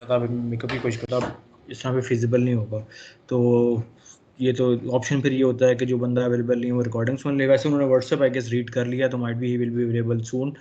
था, मेरे को भी कुछ पता इस तरह पे फिजिबल नहीं होगा। तो ये तो ऑप्शन फिर ये होता है कि जो बंदा अवेलेबल नहीं है वो रिकॉर्डिंग सुन लेगा। वैसे उन्होंने व्हाट्सएप आई गेस रीड कर लिया, तो might be he will be available सून,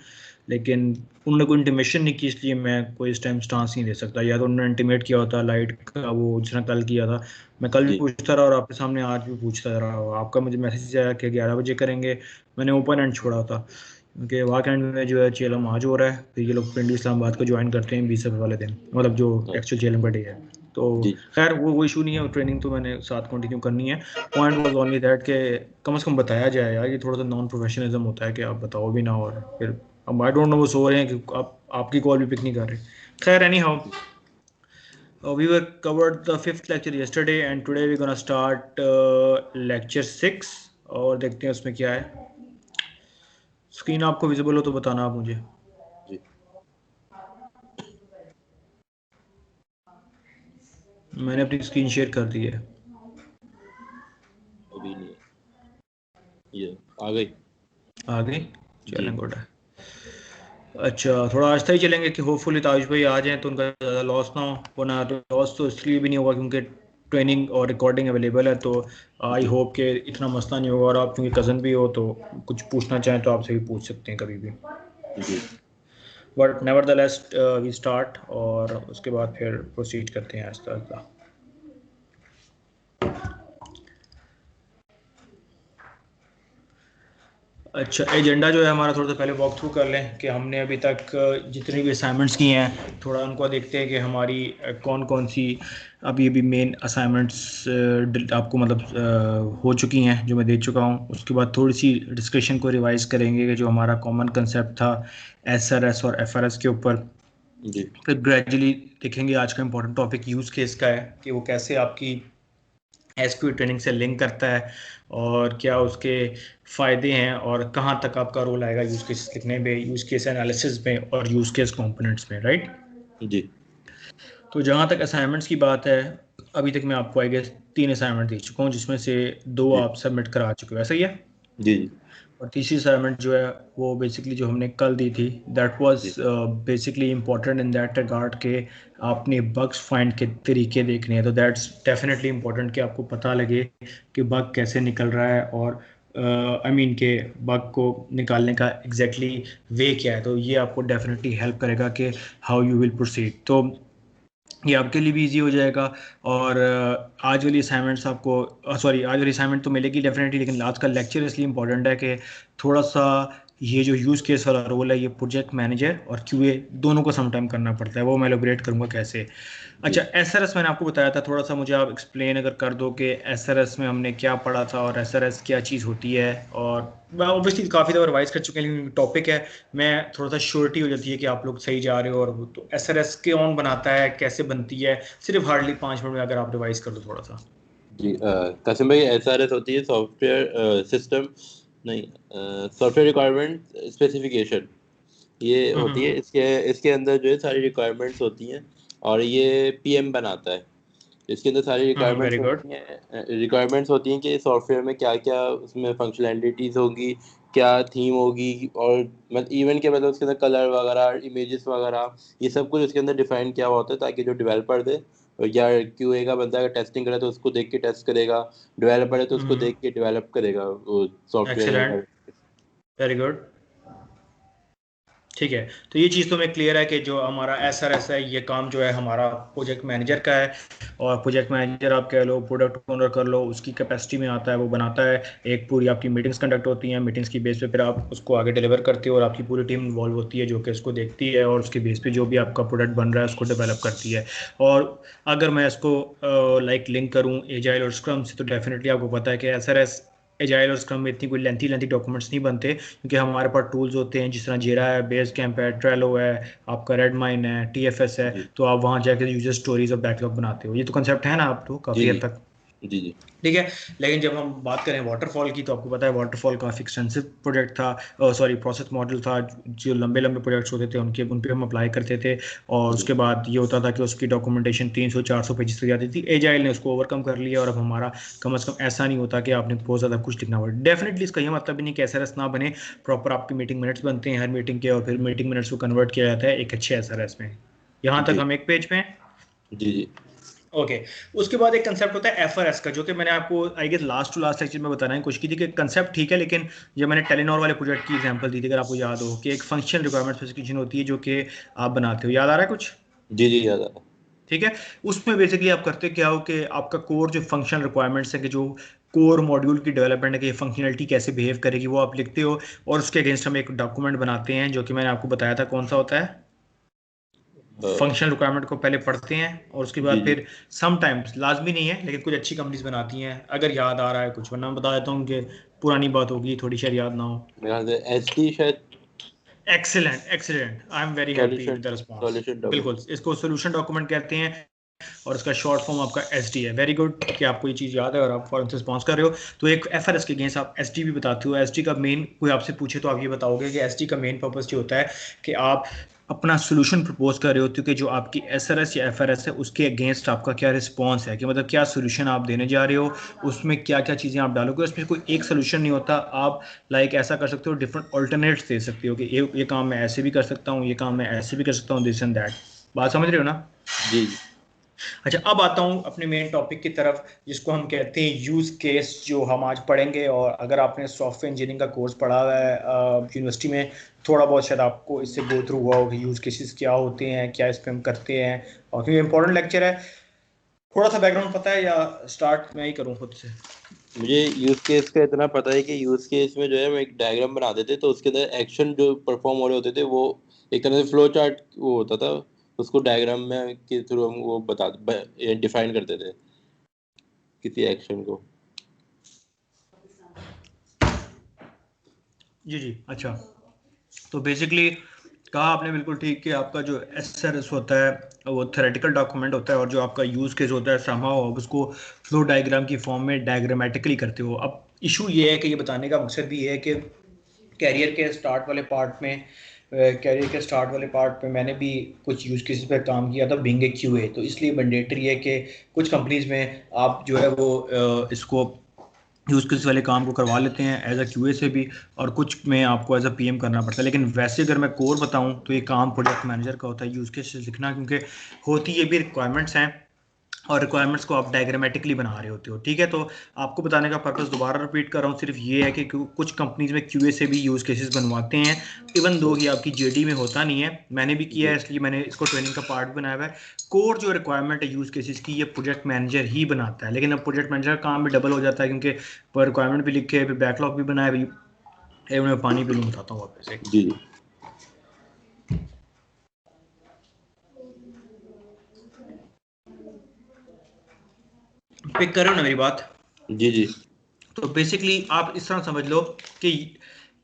लेकिन उन्होंने कोई इंटीमेशन नहीं की, इसलिए मैं कोई इस टाइम स्टांस नहीं दे सकता। या तो उन्होंने इंटीमेट किया होता लाइट का, वो जिसने कल किया था, मैं कल भी जी पूछता रहा और आपके सामने आज भी पूछता रहा। आपका मुझे मैसेज आया कि 11 बजे करेंगे, मैंने ओपन एंड छोड़ा था क्योंकि वाक एंड में जो है चेलम आज हो रहा है, फिर ये लोग पिंडी इस्लामाबाद को ज्वाइन करते हैं 20 वाले दिन, मतलब जो हाँ, एक्चुअल चेलम का डे है। तो जी खैर वो इशू नहीं है, ट्रेनिंग तो मैंने साथ कंटिन्यू करनी है। पॉइंट वाज ओनली दैट कि कम से कम बताया जाए यार, ये थोड़ा सा नॉन प्रोफेशनलिज्म होता है कि आप बताओ भी ना, और फिर अब आई डोंट नो वो सो रहे हैं कि आप आपकी कॉल भी पिक नहीं कर रहे। खैर any how, we were covered the fifth lecture yesterday and today we're gonna start lecture 6, और देखते हैं उसमें क्या है। स्क्रीन आपको विजिबल हो तो बताना आप मुझे। जी मैंने अपनी स्क्रीन शेयर कर दी है। अभी नहीं है, ये आ गई। आ गई, जी चलें गुड है। अच्छा थोड़ा आहिस्ता ही चलेंगे कि होपफुली ताज भाई आ जाएं तो उनका ज़्यादा लॉस ना हो, वरना लॉस तो इसलिए भी नहीं होगा क्योंकि ट्रेनिंग और रिकॉर्डिंग अवेलेबल है। तो आई जी होप कि इतना मसला नहीं होगा, और आप क्योंकि कज़न भी हो तो कुछ पूछना चाहें तो आपसे भी पूछ सकते हैं कभी भी। जी but nevertheless we start, और उसके बाद फिर प्रोसीड करते हैं आहिस्ता आहिस्ता। अच्छा एजेंडा जो है हमारा, थोड़ा सा पहले वॉक थ्रू कर लें कि हमने अभी तक जितनी भी असाइनमेंट्स की हैं, थोड़ा उनको देखते हैं कि हमारी कौन कौन सी अभी अभी मेन असाइनमेंट्स आपको मतलब हो चुकी हैं जो मैं दे चुका हूं। उसके बाद थोड़ी सी डिस्कशन को रिवाइज करेंगे कि जो हमारा कॉमन कंसेप्ट था एसआरएस और एफआरएस के ऊपर। जी फिर ग्रेजुअली देखेंगे आज का इंपॉर्टेंट टॉपिक यूज़ केस का है कि वो कैसे आपकी एसक्यू ट्रेनिंग से लिंक करता है, और क्या उसके फ़ायदे हैं, और कहाँ तक आपका रोल आएगा यूज़ केस लिखने में, यूज़ केस एनालिसिस में, और यूज़ केस कंपोनेंट्स में, राइट। जी तो जहाँ तक असाइनमेंट्स की बात है, अभी तक मैं आपको आई गेस 3 असाइनमेंट दे चुका हूँ, जिसमें से 2 जी आप सबमिट करा चुके हो, ऐसा ही है। जी जी और तीसरी असाइनमेंट जो है वो बेसिकली जो हमने कल दी थी, दैट वाज जी basically important in that regard के आपने बग्स फाइंड के तरीके देखने हैं। तो दैट्स डेफिनेटली इम्पोर्टेंट कि आपको पता लगे कि बग कैसे निकल रहा है, और आई मीन के बग को निकालने का एग्जैक्टली वे क्या है। तो ये आपको डेफिनेटली हेल्प करेगा कि हाउ यू विल प्रोसीड। तो ये आपके लिए भी इजी हो जाएगा। और आज वाली असाइनमेंट्स आपको सॉरी आज वाली असाइनमेंट तो मिलेगी डेफिनेटली, लेकिन आज का लेक्चर इसलिए इंपॉर्टेंट है कि थोड़ा सा ये जो यूज़ केस वाला रोल है, ये प्रोजेक्ट मैनेजर और क्यूए दोनों को समटाइम करना पड़ता है, वो मैं एलोबरेट करूँगा कैसे। जी अच्छा एसआरएस मैंने आपको बताया था, थोड़ा सा मुझे आप एक्सप्लेन अगर कर दो कि एसआरएस में हमने क्या पढ़ा था और एसआरएस क्या चीज़ होती है। और मैं ऑब्वियसली काफ़ी दफ़ा रिवाइज कर चुके हैं, लेकिन टॉपिक है, मैं थोड़ा सा श्योरिटी हो जाती है कि आप लोग सही जा रहे हो। और वो तो एसआरएस कौन बनाता है, कैसे बनती है, सिर्फ हार्डली 5 मिनट में अगर आप रिवाइज कर दो थोड़ा सा। जी कासिम भाई, एसआरएस होती है सॉफ्टवेयर सिस्टम, नहीं, सॉफ्टवेयर रिक्वायरमेंट स्पेसिफिकेशन। ये होती है, हम्म। इसके इसके अंदर जो है सारी रिक्वायरमेंट्स होती हैं, और ये पीएम बनाता है। इसके अंदर सारी वेरी रिक्वायरमेंट्स गुड। होती हैं, कि सॉफ्टवेयर में क्या क्या उसमें फंक्शनैलिटीज़ होगी, क्या थीम होगी, और मतलब इवन के मतलब उसके अंदर कलर वगैरह, इमेजेस वगैरह, ये सब कुछ उसके अंदर डिफाइन किया हुआ होता है, ताकि जो डेवलपर दे या क्यूए का बंदा अगर टेस्टिंग करे तो उसको देख के टेस्ट करेगा, डेवलपर है तो उसको देख के डेवलप करेगा वो एक्सीलेंट, सॉफ्टवेयर। Very good. ठीक है, तो ये चीज़ तो मैं क्लियर है कि जो हमारा एसआरएस है, ये काम जो है हमारा प्रोजेक्ट मैनेजर का है। और प्रोजेक्ट मैनेजर आप कह लो, प्रोडक्ट ओनर कर लो, उसकी कैपेसिटी में आता है, वो बनाता है। एक पूरी आपकी मीटिंग्स कंडक्ट होती हैं, मीटिंग्स की बेस पे फिर आप उसको आगे डिलीवर करते हो, और आपकी पूरी टीम इन्वॉल्व होती है जो कि उसको देखती है, और उसके बेस पे जो भी आपका प्रोडक्ट बन रहा है उसको डेवलप करती है। और अगर मैं इसको लाइक लिंक करूँ एजाइल और स्क्रम से, तो डेफिनेटली आपको पता है कि एसआरएस एजाइल और स्क्रम में इतनी कोई लेंथी लेंथी डॉक्यूमेंट्स नहीं बनते, क्योंकि हमारे पास टूल्स होते हैं जिस तरह जीरा है, बेस कैंप है, ट्रेलो है, आपका रेडमाइन है, टीएफएस है। जी तो आप वहाँ जाकर यूजर स्टोरीज और बैकलॉग बनाते हो। ये तो कंसेप्ट है ना आप तो जी काफ़ी हद जी तक। जी जी ठीक है, लेकिन जब हम बात करें वाटरफॉल की, तो आपको पता है वाटरफॉल काफ़ी एक्सटेंसिव प्रोजेक्ट था, सॉरी प्रोसेस मॉडल था। जो लंबे लंबे प्रोजेक्ट्स होते थे उनके उन पे हम अप्लाई करते थे, और जी उसके बाद ये होता था कि उसकी डॉक्यूमेंटेशन 300-400 पेजेस तक जाती थी। एजाइल ने उसको ओवरकम कर लिया, और अब हमारा कम से कम ऐसा नहीं होता कि आपने बहुत ज़्यादा कुछ लिखना पड़े। डेफिनेटली इसका ये मतलब भी नहीं कि एसआरएस ना बने, प्रॉपर आपकी मीटिंग मिनट्स बनते हैं हर मीटिंग के, और फिर मीटिंग मिनट्स को कन्वर्ट किया जाता है एक अच्छे एसआरएस में। यहाँ तक जी हम एक पेज पे हैं। जी जी ओके उसके बाद एक कंसेप्ट होता है एफआरएस का, जो कि मैंने आपको I guess last to last lecture में बताने की कोशिश की थी कि कंसेप्ट ठीक है, लेकिन जो मैंने टेलीनॉर वाले प्रोजेक्ट की एग्जांपल दी थी, अगर आपको याद हो, कि एक फंक्शन रिक्वायरमेंट स्पेसिफिकेशन होती है जो कि आप बनाते हो, याद आ रहा है कुछ? जी जी याद आ ठीक है। उसमें बेसिकली आप करते क्या हो कि आपका कोर जो फंक्शन रिक्वायरमेंट्स है, कि जो कोर मॉड्यूल की डेवलपमेंट है कि ये फंक्शनलिटी कैसे बिहेव करेगी, वो आप लिखते हो, और उसके अगेंस्ट हम एक डॉक्यूमेंट बनाते हैं जो कि मैंने आपको बताया था कौन सा होता है। रहा। फंक्शनल रिक्वायरमेंट को पहले पढ़ते हैं और उसके जी बाद जी फिर समटाइम्स, लाजमी नहीं है लेकिन कुछ अच्छी कंपनीज बनाती हैं, अगर याद आ रहा है कुछ, वरना मैं बता देता हूँ कि पुरानी बात होगी थोड़ी, शायद याद ना हो। मेरे ख्याल से एचटी शायद। Excellent excellent, I am very happy with solution the response. Solution बिल्कुल, डॉक्यूमेंट। इसको सोल्यूशन डॉक्यूमेंट कहते हैं, और इसका शॉर्ट फॉर्म आपका एस डी है। वेरी गुड कि आपको ये चीज़ याद है और आप फॉरन से रिस्पॉन्स कर रहे हो। तो एक एफ आर एस के अगेंस्ट आप एस डी भी बताते हो। एस डी का मेन, कोई आपसे पूछे तो आप ये बताओगे कि एस डी का मेन पर्पज़ ये होता है कि आप अपना सोल्यूशन प्रपोज कर रहे होते हो कि जो आपकी एस आर एस या एफ आर एस है उसके अगेंस्ट आपका क्या रिस्पॉन्स है, कि मतलब क्या सोल्यूशन आप देने जा रहे हो, उसमें क्या क्या चीज़ें आप डालोगे। उसमें कोई एक सोल्यूशन नहीं होता, आप लाइक ऐसा कर सकते हो, डिफरेंट ऑल्टरनेट्स दे सकते हो कि ये काम मैं ऐसे भी कर सकता हूँ, ये काम मैं ऐसे भी कर सकता हूँ, दिस एंड दैट। बात समझ रहे हो ना? जी जी अच्छा, अब आता हूँ अपने मेन टॉपिक की तरफ, जिसको हम कहते हैं यूज़ केस, जो हम आज पढ़ेंगे। और अगर आपने सॉफ्टवेयर इंजीनियरिंग का कोर्स पढ़ा हुआ है यूनिवर्सिटी में, थोड़ा बहुत शायद आपको इससे गो थ्रू हुआ हो कि यूज़ केसेस क्या होते हैं, क्या इस पे हम करते हैं, और क्योंकि इंपॉर्टेंट लेक्चर है। थोड़ा सा बैकग्राउंड पता है या स्टार्ट मैं ही करूँ खुद से? मुझे यूज केस का इतना पता है कि यूज केस में जो है हम एक डायग्राम बनाते थे, तो उसके अंदर एक्शन जो परफॉर्म हो रहे होते थे वो एक तरह से फ्लो चार्ट वो होता था। उसको डायग्राम में के थ्रू हम वो डिफाइन करते थे किसी एक्शन को। जी जी, अच्छा। तो बेसिकली कहा आपने बिल्कुल ठीक, कि आपका जो एस आर एस होता है वो थेरेटिकल डॉक्यूमेंट होता है, और जो आपका यूज़ केस होता है समहाउ आप उसको फ्लो डायग्राम की फॉर्म में डायग्रामेटिकली करते हो। अब इशू ये है कि ये बताने का मकसद भी ये है कि कैरियर के स्टार्ट वाले पार्ट में, कैरियर के स्टार्ट वाले पार्ट में मैंने भी कुछ यूज़ केसेस पर काम किया था बीइंग ए क्यूए, तो इसलिए मैंडेटरी है कि कुछ कंपनीज में आप जो है वो इसको यूज़ केस वाले काम को करवा लेते हैं एज अ क्यूए से भी, और कुछ में आपको एज अ पीएम करना पड़ता है। लेकिन वैसे अगर मैं कोर बताऊं तो ये काम प्रोजेक्ट मैनेजर का होता है यूज़ केसेस लिखना, क्योंकि होती ये भी रिक्वायरमेंट्स हैं, और रिक्वायरमेंट्स को आप डायग्रामेटिकली बना रहे होते हो। ठीक है, तो आपको बताने का पर्पस दोबारा रिपीट कर रहा हूँ, सिर्फ ये है कि कुछ कंपनीज में क्यूए से भी यूज़ केसेस बनवाते हैं, इवन दो जी कि आपकी जेडी में होता नहीं है। मैंने भी किया है, जी इसलिए मैंने इसको ट्रेनिंग का पार्ट बनाया हुआ है। कोर जो रिक्वायरमेंट है यूज़ केसेस की, ये प्रोजेक्ट मैनेजर ही बनाता है, लेकिन अब प्रोजेक्ट मैनेजर का काम भी डबल हो जाता है, क्योंकि रिक्वायरमेंट भी लिखे, फिर बैकलॉग भी बनाया भाई। मैं पानी पी लूँ, बताता हूँ वापस से। जी पिक कर रहे हो ना मेरी बात? जी जी तो बेसिकली आप इस तरह समझ लो कि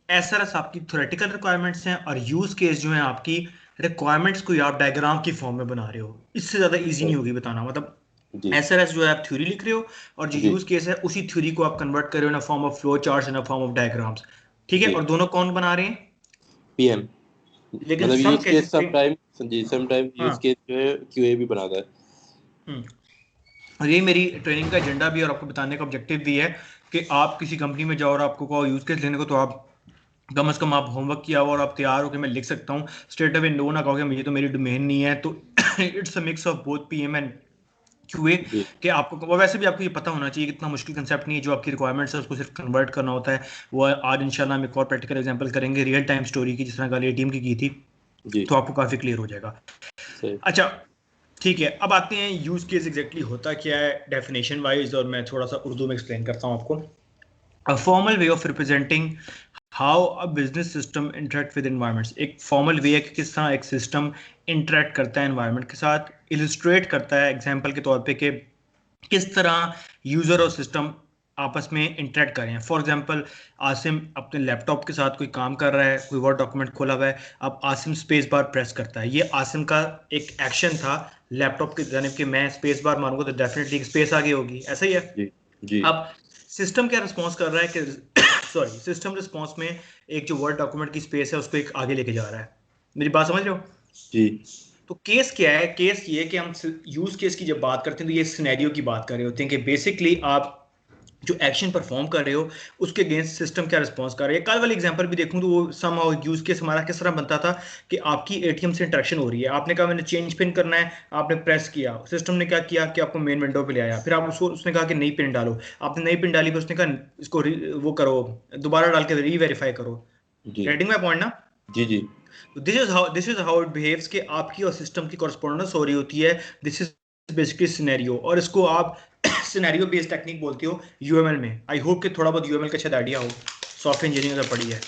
एसआरएस आपकी थ्योरेटिकल रिक्वायरमेंट्स हैं, और यूज केस जो है आपकी रिक्वायरमेंट्स को आप डायग्राम की फॉर्म में बना रहे हो। इससे ज़्यादा इजी नहीं होगी बताना, मतलब जी एसआरएस जो है आप थ्योरी लिख रहे हो, और जो जी यूज केस है उसी थ्योरी को आप कन्वर्ट कर रहे हो in form of flow charts, in form of diagrams. ठीक है, जी और दोनों कौन बना रहे हैं? पीएम। लेकिन मतलब सम यूज केस केसेस पे, समटाइम। जी समटाइम यूज हाँ, केस जो है क्यूए भी बनाता है। हम्म, और ये मेरी ट्रेनिंग का एजेंडा भी है, और आपको बताने का ऑब्जेक्टिव भी है कि आप किसी कंपनी में जाओ और आपको कहो यूज केस लेने को, तो आप कम से कम आप होमवर्क किया हो और आप तैयार हो कि मैं लिख सकता हूँ। स्ट्रेट अवे नो ना कहोगे मुझे तो मेरी डोमेन नहीं है। तो it's a mix of both PM and QA, जी कि आपको, वो वैसे भी आपको ये पता होना चाहिए कि इतना मुश्किल कंसेप्ट नहीं है, जो आपकी रिक्वायरमेंट्स है उसको सिर्फ कन्वर्ट करना होता है। वो आज इंशाल्लाह हम एक और प्रैक्टिकल एग्जांपल करेंगे रियल टाइम स्टोरी की, जिस तरह कल टीम की थी, जी तो आपको काफ़ी क्लियर हो जाएगा। सही। अच्छा, ठीक है, अब आते हैं यूज केस एग्जैक्टली होता क्या है डेफिनेशन वाइज, और मैं थोड़ा सा उर्दू में एक्सप्लेन करता हूँ आपको। A formal way of representing how a business system interact with environments. एक फॉर्मल वे है कि किस तरह एक सिस्टम इंटरेक्ट करता है एनवायरनमेंट के साथ, इलिस्ट्रेट करता है एग्जांपल के तौर पे कि किस तरह यूजर और सिस्टम आपस में इंटरेक्ट करें। फॉर एग्जांपल, आसिम अपने लैपटॉप के साथ कोई काम कर रहा है, कोई वर्ड डॉक्यूमेंट खोला हुआ है, अब आसिम स्पेस बार प्रेस करता है, ये आसिम का एक एक्शन था लैपटॉप की जानिब कि मैं स्पेस बार मारूंगा तो डेफिनेटली स्पेस आगे होगी, ऐसा ही है। जी जी अब सिस्टम क्या रिस्पॉन्स कर रहा है कि सॉरी, सिस्टम रिस्पॉन्स में एक जो वर्ड डॉक्यूमेंट की स्पेस है उसको एक आगे लेके जा रहा है। मेरी बात समझ रहे हो? जी तो केस क्या है? केस ये है कि हम यूज केस की जब बात करते हैं तो ये सिनेरियो की बात कर रहे होते हैं कि बेसिकली आप जो एक्शन परफॉर्म कर रहे हो उसके अगेंस्ट सिस्टम क्या रिस्पॉन्स कर रहा है। कल वाली एग्जांपल भी देखूं तो वो सम यूज केस हमारा किस तरह बनता था कि आपकी एटीएम से इंटरेक्शन हो रही है, आपने कहा मैंने चेंज पिन करना है, आपने प्रेस किया, सिस्टम ने क्या किया कि आपको मेन विंडो पे ले आया, फिर आप उसको उसने कहा कि नई पिन डालो, आपने नई पिन डाली, फिर उसने कहा इसको वो करो, दोबारा डाल के री वेरीफाई करो। जी गेटिंग माय पॉइंट ना? जी जी this is how it behaves कि आपकी और सिस्टम की कॉरस्पॉन्डेंस हो रही होती है। दिस इज बेसिकली सिनेरियो, और इसको आप सिनेरियो बेस्ड टेक्निक बोलते हो यूएमएल में। आई होप कि थोड़ा बहुत यूएमएल का शायद आइडिया हो, सॉफ्टवेयर इंजीनियरिंग का पढ़ी है।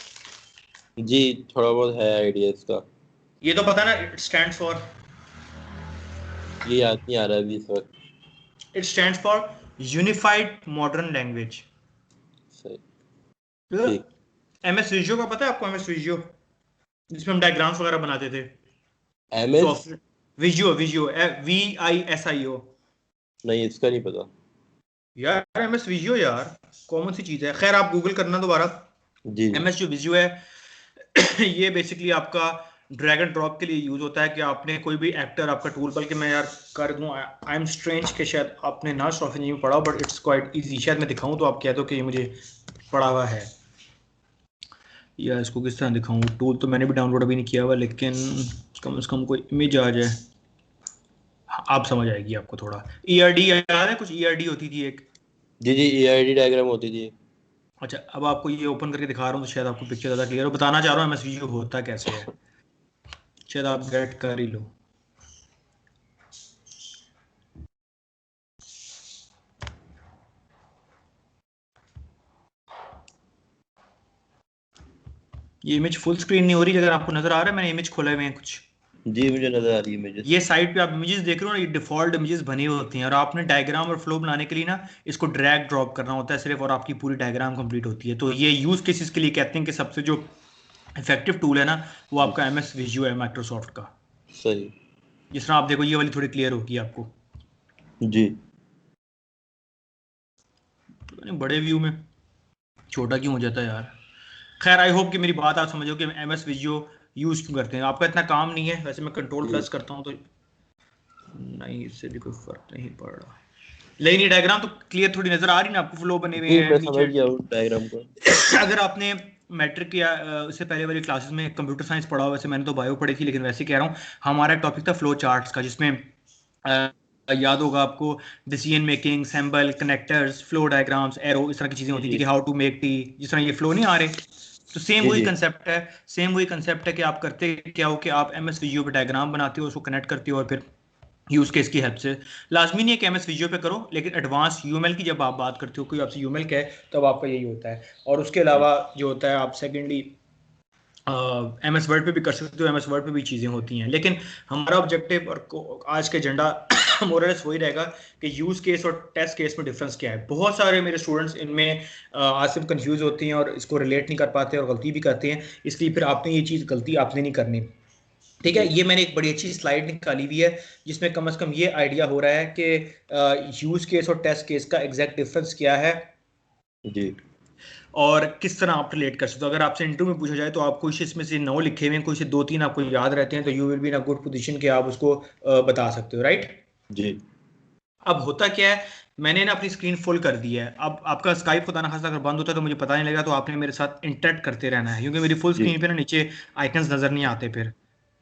जी, थोड़ा बहुत है आइडिया इसका। ये तो पता ना, इट स्टैंड्स फॉर, ये याद नहीं आ रहा अभी इस वक्त। It stands for unified modern language. सही। ठीक। एमएस विजुअल का पता है आपको? एमएस विजुअल जिसमें हम डायग्राम्स वगैरह बनाते थे, M S. Software visual, visual VISIO। नहीं, इसका नहीं पता। यार एमएस विजुअल यार कॉमन सी चीज है, खैर आप गूगल करना दोबारा। जी जी। एमएस जो विजुअल है ये बेसिकली आपका ड्रैग एंड ड्रॉप के लिए यूज होता है कि आपने कोई भी एक्टर आपका टूल, बल्कि मैं यार कर दूं, आई एम स्ट्रेंज कि शायद आपने ना सॉफ्टवेयर इंजीनियरिंग पढ़ा, बट इट्स क्वाइट इजी, शायद मैं दिखाऊं तो आप कह दो कि ये मुझे पढ़ा हुआ है, या इसको किस तरह दिखाऊं। टूल तो मैंने भी डाउनलोड अभी नहीं किया हुआ, लेकिन कम से कम कोई इमेज आ जाए, हाँ, आप समझ आएगी आपको थोड़ा। ERD याद है? कुछ ERD होती थी एक। जी जी, EID डायग्राम होती थी। अच्छा, अब आपको ये ओपन करके दिखा रहा हूँ तो शायद आपको पिक्चर ज़्यादा क्लियर हो, बताना चाह रहा हूँ एमएस विजुअल होता कैसे है, शायद आप गेट कर ही लो। ये इमेज फुल स्क्रीन नहीं हो रही, अगर आपको नजर आ रहा है, मैंने इमेज खोले हुए हैं कुछ। जी, मुझे नजर आ रही है इमेजेस। ये साइड पे आप इमेजेस देख रहे हो ना, ये डिफॉल्ट इमेजेस बनी हुई होती हैं, और आपने डायग्राम और फ्लो बनाने के लिए ना इसको ड्रैग ड्रॉप करना होता है सिर्फ, और आपकी पूरी डायग्राम कंप्लीट होती है। तो ये यूज केसेस के लिए कहते हैं कि सबसे जो इफेक्टिव टूल है ना वो जी। आपका एमएस विजुअल है माइक्रोसॉफ्ट का। सही। जिस तरह आप देखो ये वाली थोड़ी क्लियर होगी आपको, जी बड़े व्यू में छोटा क्यों हो जाता है यार। खैर आई होप कि मेरी बात आप समझो कि एमएस विजुअल यूज क्यों करते हैं। आपका इतना काम नहीं है वैसे, मैं कंट्रोल जी। प्लस करता हूँ तो नहीं, इससे भी कोई फर्क नहीं पड़ रहा। लेकिन ये डायग्राम तो क्लियर थोड़ी नजर आ रही ना आपको, फ्लो बने हुए जी, हैं मैं समझ नीचे। गया हूँ डायग्राम को। अगर आपने मैट्रिक या उससे पहले वाली क्लासेस में कंप्यूटर साइंस पढ़ा हो, वैसे मैंने तो बायो पढ़ी थी, लेकिन वैसे कह रहा हूँ, हमारा एक टॉपिक था फ्लो चार्ट्स का, जिसमें याद होगा आपको decision making, sample, connectors, flow diagrams, arrow, इस तरह की चीजें जी होती थी जी कि हाउ टू मेक टी, जिस तरह ये फ्लो नहीं आ रहे। तो सेम जी वही जी कंसेप्ट है, सेम वही कंसेप्ट है कि आप करते क्या हो कि आप एमएस विजुअल पे डायग्राम बनाते हो, उसको कनेक्ट करते हो, और फिर यूज केस की हेल्प से। लाजमी नहीं है कि एमएस विजुअल पे करो, लेकिन एडवांस यूएमएल की जब आप बात करते हो, कोई आपसे यूएमएल कहे, तब आपका यही होता है। और उसके जी अलावा जो होता है, आप सेकेंडली एमएस वर्ड पे भी कर सकते हो, एमएस वर्ड पे भी चीज़ें होती हैं, लेकिन हमारा ऑब्जेक्टिव और आज का एजेंडा मोरलेस वही रहेगा कि यूज केस और टेस्ट केस में डिफरेंस क्या है। बहुत सारे मेरे स्टूडेंट्स इनमें आसिफ कंफ्यूज होती हैं और इसको रिलेट नहीं कर पाते और गलती भी करते हैं, इसलिए फिर आपने ये चीज़ गलती आपने नहीं करनी। ठीक है, जी ये मैंने एक बड़ी अच्छी स्लाइड निकाली हुई है जिसमें कम से कम ये आइडिया हो रहा है कि यूज केस और टेस्ट केस का एग्जैक्ट डिफरेंस क्या है, जी और किस तरह आप रिलेट कर सकते हो। अगर आपसे इंटरव्यू में पूछा जाए तो आप कुछ इसमें से 9 लिखे हुए हैं, कुछ से 2-3 आपको याद रहते हैं, तो you will be in a good position कि आप उसको बता सकते हो, राइट? जी अब होता क्या है, मैंने ना अपनी स्क्रीन फुल कर दी है। अब आपका स्काइप खुदा ना खास्ता अगर बंद होता है तो मुझे पता नहीं लगेगा, तो आपने मेरे साथ इंटरेक्ट करते रहना है, क्योंकि मेरी फुल जी स्क्रीन पे ना नीचे आइकन्स नजर नहीं आते फिर,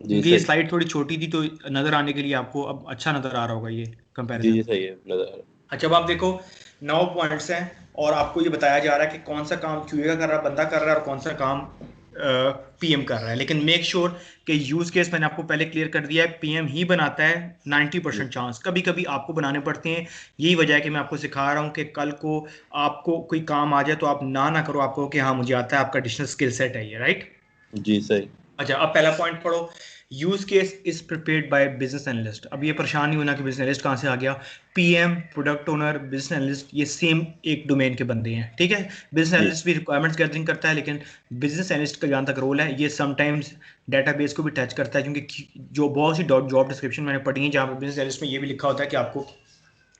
जी क्योंकि ये सही। स्लाइड थोड़ी छोटी थी, तो नजर आने के लिए आपको अब अच्छा नजर आ रहा होगा ये जी जी कंपैरिजन। सही है, नजर आ रहा अच्छा, अब आप देखो 9 पॉइंट्स हैं, और आपको ये बताया जा रहा है कि कौन सा काम क्यूए का कर रहा है, बंदा कर रहा है, और कौन सा काम पीएम कर रहा है। लेकिन मेक श्योर कि यूज केस मैंने आपको पहले क्लियर कर दिया है, पीएम ही बनाता है। 90% है। चांस, कभी कभी आपको बनाने पड़ते हैं। यही वजह है कि मैं आपको सिखा रहा हूँ कि कल को आपको कोई काम आ जाए तो आप ना करो, आपको कि हाँ मुझे आता है, आपका एडिशनल स्किल सेट है ये, राइट? जी सही। अच्छा, अब पहला पॉइंट पढ़ो। Use case is prepared by business analyst. अब ये परेशान नहीं होना कि बिजनेस एनालिस्ट कहाँ से आ गया। PM, product owner, business analyst, ये सेम एक डोमेन के बंदे हैं, ठीक है? बिजनेस जी एनालिस्ट भी रिक्वायरमेंट्स गैदरिंग करता है, लेकिन बिजनेस एनालिस्ट का जहाँ तक रोल है, ये समटाइम्स डेटाबेस को भी टच करता है, क्योंकि जो बहुत सी जॉब डिस्क्रिप्शन मैंने पढ़ी है जहाँ पर बिजनेस एनालिस्ट में ये भी लिखा होता है कि आपको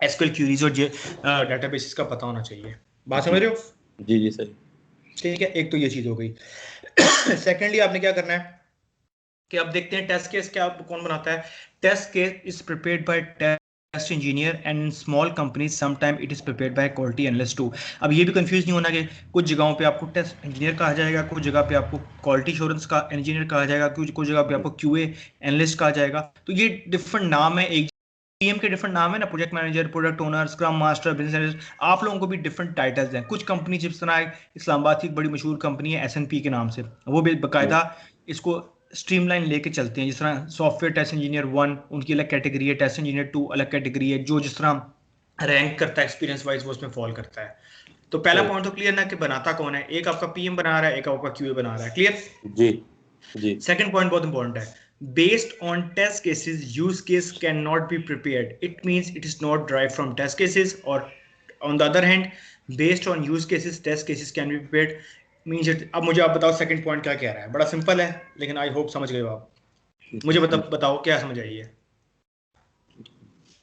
एसक्यूएल क्यूरीज और डेटाबेसिस का पता होना चाहिए। बात जी समझ रहे हो? जी जी सही। ठीक है, एक तो ये चीज हो गई। सेकेंडली आपने क्या करना है कि अब देखते हैं टेस्ट केस क्या कौन बनाता है। Test case is prepared by test engineer and small companies sometime it is prepared by quality analyst too. अब ये भी कंफ्यूज नहीं होना कि कुछ जगहों पे आपको टेस्ट इंजीनियर कहा जाएगा, कुछ जगह पे आपको क्वालिटी एश्योरेंस का इंजीनियर कहा जाएगा, कुछ जगह पे आपको क्यूए एनालिस्ट कहा जाएगा। तो ये डिफरेंट नाम है, एक टीम के डिफरेंट नाम है ना, project manager, product owner, scrum master, business analyst, आप लोगों को भी डिफरेंट टाइटल्स हैं। कुछ कंपनी जिस तरह इस्लामाबाद की एक बड़ी मशहूर कंपनी है एसएनपी के नाम से, वो भी बाकायदा इसको स्ट्रीमलाइन लेके चलते हैं। जिस तरह सॉफ्टवेयर टेस्ट इंजीनियर 1 उनकी अलग कैटेगरी है, टेस्ट इंजीनियर 2 अलग कैटेगरी है, जो जिस तरह रैंक करता है एक्सपीरियंस वाइज वो उसमें फॉल करता है। तो पहला पॉइंट तो क्लियर ना कि बनाता कौन है, एक आपका पीएम बना रहा है, एक आपका क्यूए बना रहा है, क्लियर? जी जी। सेकंड पॉइंट बहुत इंपॉर्टेंट है, based on test cases use case cannot be prepared, it means it is not derived from test cases, or on the other hand based on use cases test cases can be prepared means it। अब मुझे आप बताओ second point क्या कह रहा है, बड़ा simple है लेकिन आई होप समझ गए हो आप। मुझे बताओ क्या समझ आई है।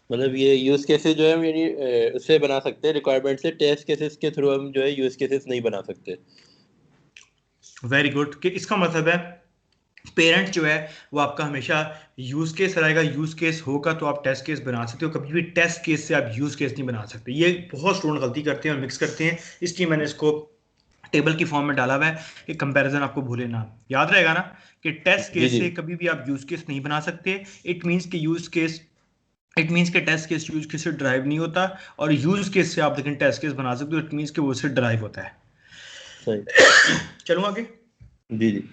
मतलब ये यूज केसेस जो है हम यानी उससे बना सकते हैं रिक्वायरमेंट से, टेस्ट केसेस के थ्रू हम जो है यूज केसेस नहीं बना सकते। वेरी गुड, कि इसका मतलब है पेरेंट जो है वो आपका हमेशा यूज केस रहेगा, यूज केस होगा तो आप टेस्ट केस बना सकते हो, कभी भी टेस्ट केस से आप यूज केस नहीं बना सकते। ये बहुत स्टूडेंट गलती करते हैं और मिक्स करते हैं, इसलिए मैंने इसको टेबल की फॉर्म में डाला हुआ है कि कंपैरिजन आपको भूले ना, याद रहेगा ना कि टेस्ट जी केस जी से कभी भी आप यूज केस नहीं बना सकते। इट मींस कि यूज केस, इट मींस कि टेस्ट केस यूज केस से ड्राइव नहीं होता, और यूज केस से आप लेकिन टेस्ट केस बना सकते हो, इट मींस कि वो उससे ड्राइव होता है। सही। चलूँ आगे। जी जी